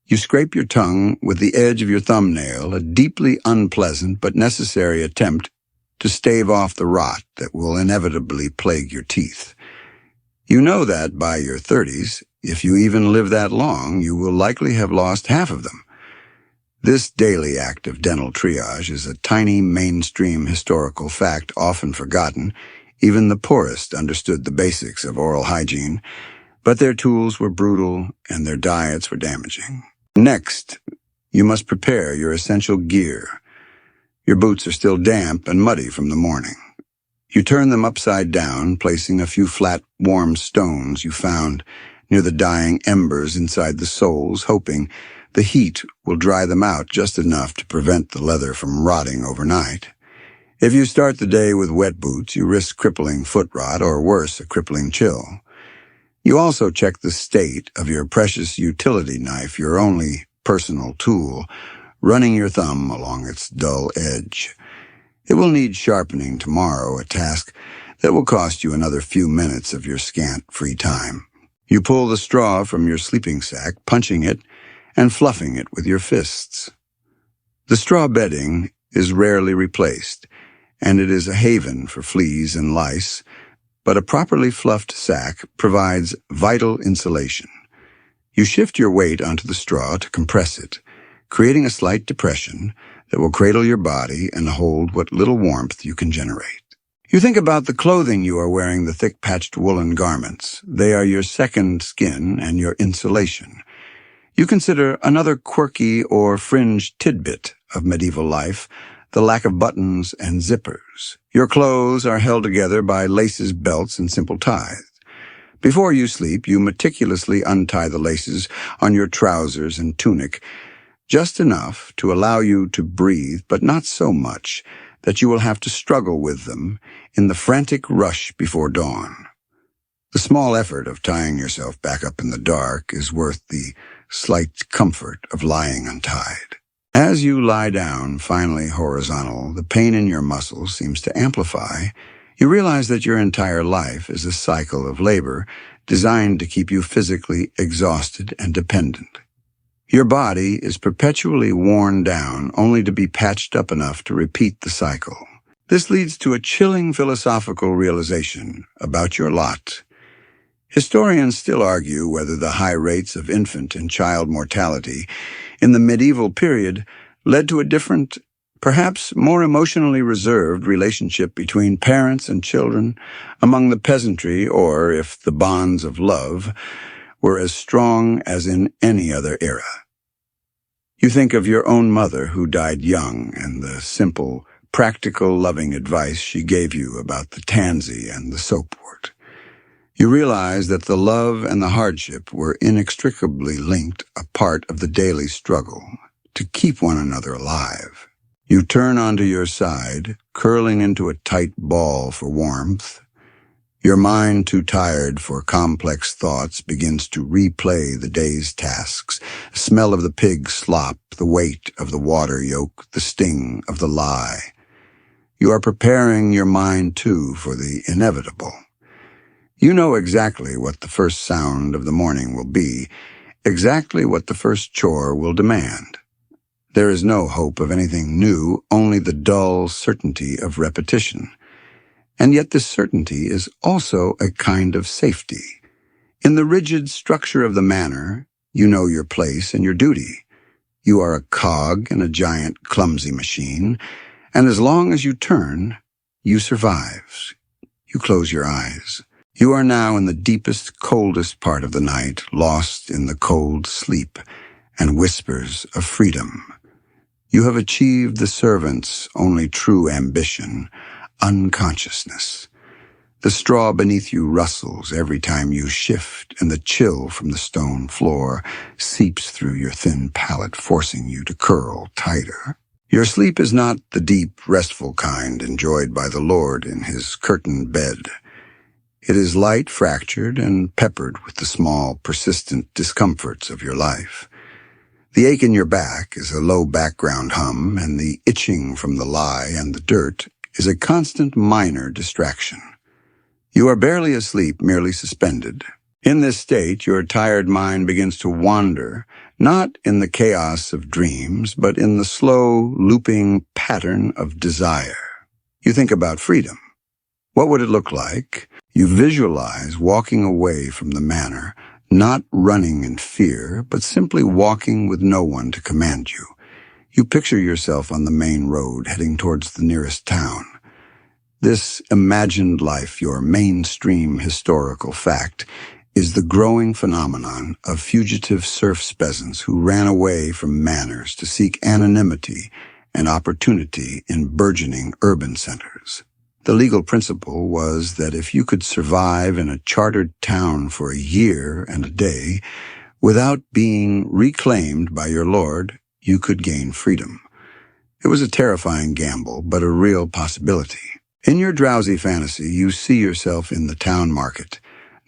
You scrape your tongue with the edge of your thumbnail, a deeply unpleasant but necessary attempt to stave off the rot that will inevitably plague your teeth. You know that by your 30s, if you even live that long, you will likely have lost half of them. This daily act of dental triage is a tiny mainstream historical fact often forgotten. Even the poorest understood the basics of oral hygiene, but their tools were brutal and their diets were damaging. Next, you must prepare your essential gear. Your boots are still damp and muddy from the morning. You turn them upside down, placing a few flat, warm stones you found near the dying embers inside the soles, hoping the heat will dry them out just enough to prevent the leather from rotting overnight. If you start the day with wet boots, you risk crippling foot rot or worse, a crippling chill. You also check the state of your precious utility knife, your only personal tool, running your thumb along its dull edge. It will need sharpening tomorrow, a task that will cost you another few minutes of your scant free time. You pull the straw from your sleeping sack, punching it and fluffing it with your fists. The straw bedding is rarely replaced, and it is a haven for fleas and lice, but a properly fluffed sack provides vital insulation. You shift your weight onto the straw to compress it, creating a slight depression that will cradle your body and hold what little warmth you can generate. You think about the clothing you are wearing, the thick patched woolen garments. They are your second skin and your insulation. You consider another quirky or fringe tidbit of medieval life, the lack of buttons and zippers. Your clothes are held together by laces, belts, and simple ties. Before you sleep, you meticulously untie the laces on your trousers and tunic, just enough to allow you to breathe, but not so much that you will have to struggle with them in the frantic rush before dawn. The small effort of tying yourself back up in the dark is worth the slight comfort of lying untied. As you lie down, finally horizontal, the pain in your muscles seems to amplify. You realize that your entire life is a cycle of labor designed to keep you physically exhausted and dependent. Your body is perpetually worn down only to be patched up enough to repeat the cycle. This leads to a chilling philosophical realization about your lot. Historians still argue whether the high rates of infant and child mortality in the medieval period led to a different perhaps more emotionally reserved relationship between parents and children among the peasantry, or, if the bonds of love, were as strong as in any other era. You think of your own mother who died young and the simple, practical, loving advice she gave you about the tansy and the soapwort. You realize that the love and the hardship were inextricably linked, a part of the daily struggle to keep one another alive. You turn onto your side, curling into a tight ball for warmth. Your mind, too tired for complex thoughts, begins to replay the day's tasks, the smell of the pig slop, the weight of the water yoke, the sting of the lie. You are preparing your mind, too, for the inevitable. You know exactly what the first sound of the morning will be, exactly what the first chore will demand. There is no hope of anything new, only the dull certainty of repetition. And yet this certainty is also a kind of safety. In the rigid structure of the manor, you know your place and your duty. You are a cog in a giant, clumsy machine, and as long as you turn, you survive. You close your eyes. You are now in the deepest, coldest part of the night, lost in the cold sleep and whispers of freedom. You have achieved the servant's only true ambition, unconsciousness. The straw beneath you rustles every time you shift, and the chill from the stone floor seeps through your thin palate, forcing you to curl tighter. Your sleep is not the deep, restful kind enjoyed by the Lord in his curtained bed. It is light, fractured, and peppered with the small, persistent discomforts of your life. The ache in your back is a low background hum, and the itching from the lie and the dirt is a constant minor distraction. You are barely asleep, merely suspended. In this state, your tired mind begins to wander, not in the chaos of dreams, but in the slow, looping pattern of desire. You think about freedom. What would it look like? You visualize walking away from the manor, not running in fear, but simply walking with no one to command you. You picture yourself on the main road, heading towards the nearest town. This imagined life, your mainstream historical fact, is the growing phenomenon of fugitive serf peasants who ran away from manors to seek anonymity and opportunity in burgeoning urban centers. The legal principle was that if you could survive in a chartered town for a year and a day without being reclaimed by your lord, you could gain freedom. It was a terrifying gamble, but a real possibility. In your drowsy fantasy, you see yourself in the town market,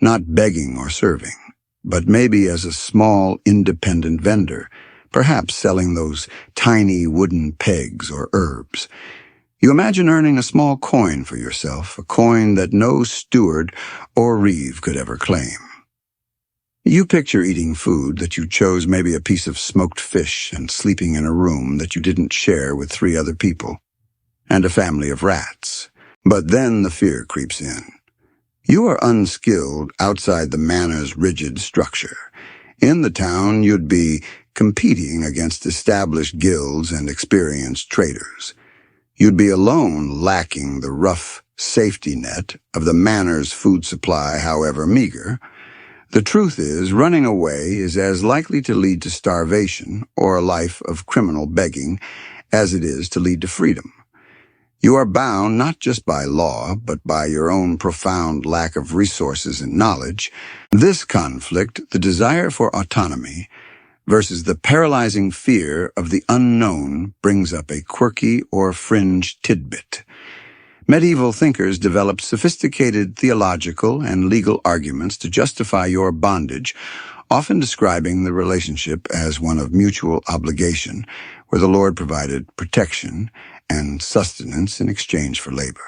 not begging or serving, but maybe as a small, independent vendor, perhaps selling those tiny wooden pegs or herbs. You imagine earning a small coin for yourself, a coin that no steward or reeve could ever claim. You picture eating food that you chose, maybe a piece of smoked fish, and sleeping in a room that you didn't share with 3 other people, and a family of rats. But then the fear creeps in. You are unskilled outside the manor's rigid structure. In the town, you'd be competing against established guilds and experienced traders. You'd be alone, lacking the rough safety net of the manor's food supply, however meager. The truth is, running away is as likely to lead to starvation or a life of criminal begging as it is to lead to freedom. You are bound not just by law, but by your own profound lack of resources and knowledge. This conflict, the desire for autonomy, versus the paralyzing fear of the unknown, brings up a quirky or fringe tidbit. Medieval thinkers developed sophisticated theological and legal arguments to justify your bondage, often describing the relationship as one of mutual obligation, where the Lord provided protection and sustenance in exchange for labor.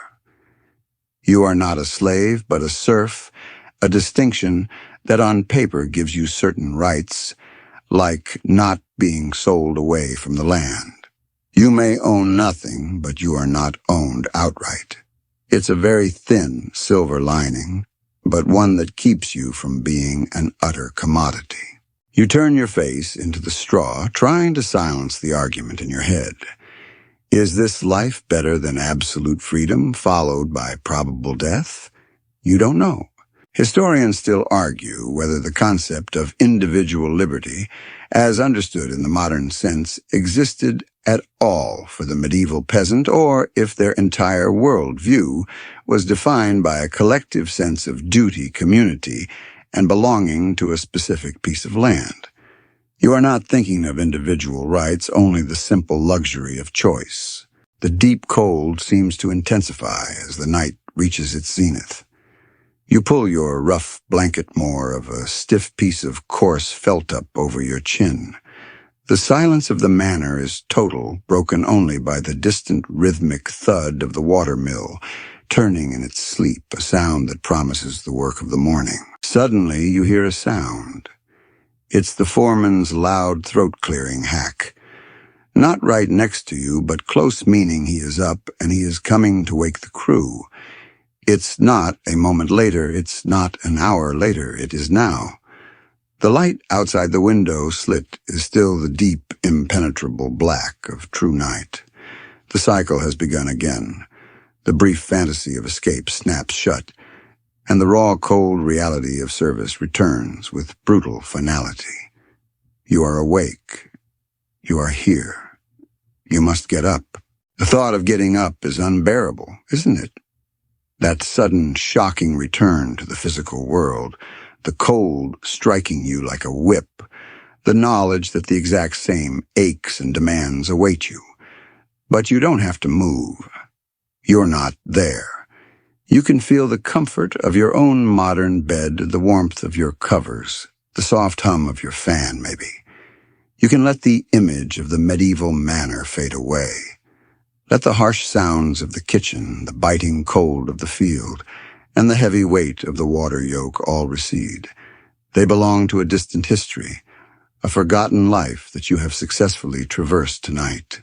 You are not a slave, but a serf, a distinction that on paper gives you certain rights, like not being sold away from the land. You may own nothing, but you are not owned outright. It's a very thin silver lining, but one that keeps you from being an utter commodity. You turn your face into the straw, trying to silence the argument in your head. Is this life better than absolute freedom followed by probable death? You don't know. Historians still argue whether the concept of individual liberty, as understood in the modern sense, existed at all for the medieval peasant, or if their entire worldview was defined by a collective sense of duty, community, and belonging to a specific piece of land. You are not thinking of individual rights, only the simple luxury of choice. The deep cold seems to intensify as the night reaches its zenith. You pull your rough blanket more of a stiff piece of coarse felt up over your chin. The silence of the manor is total, broken only by the distant rhythmic thud of the water mill, turning in its sleep, a sound that promises the work of the morning. Suddenly you hear a sound. It's the foreman's loud throat-clearing hack. Not right next to you, but close, meaning he is up and he is coming to wake the crew. It's not a moment later, it's not an hour later, it is now. The light outside the window slit is still the deep, impenetrable black of true night. The cycle has begun again. The brief fantasy of escape snaps shut, and the raw, cold reality of service returns with brutal finality. You are awake. You are here. You must get up. The thought of getting up is unbearable, isn't it? That sudden, shocking return to the physical world, the cold striking you like a whip, the knowledge that the exact same aches and demands await you. But you don't have to move. You're not there. You can feel the comfort of your own modern bed, the warmth of your covers, the soft hum of your fan, maybe. You can let the image of the medieval manor fade away. Let the harsh sounds of the kitchen, the biting cold of the field, and the heavy weight of the water yoke all recede. They belong to a distant history, a forgotten life that you have successfully traversed tonight.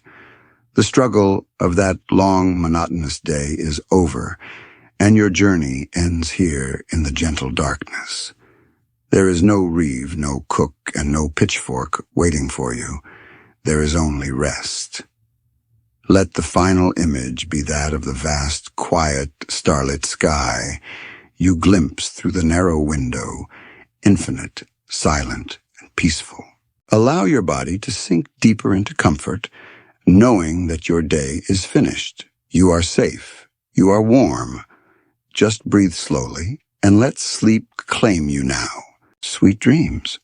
The struggle of that long, monotonous day is over, and your journey ends here in the gentle darkness. There is no reeve, no cook, and no pitchfork waiting for you. There is only rest. Let the final image be that of the vast, quiet, starlit sky you glimpse through the narrow window, infinite, silent, and peaceful. Allow your body to sink deeper into comfort, knowing that your day is finished. You are safe. You are warm. Just breathe slowly and let sleep claim you now. Sweet dreams.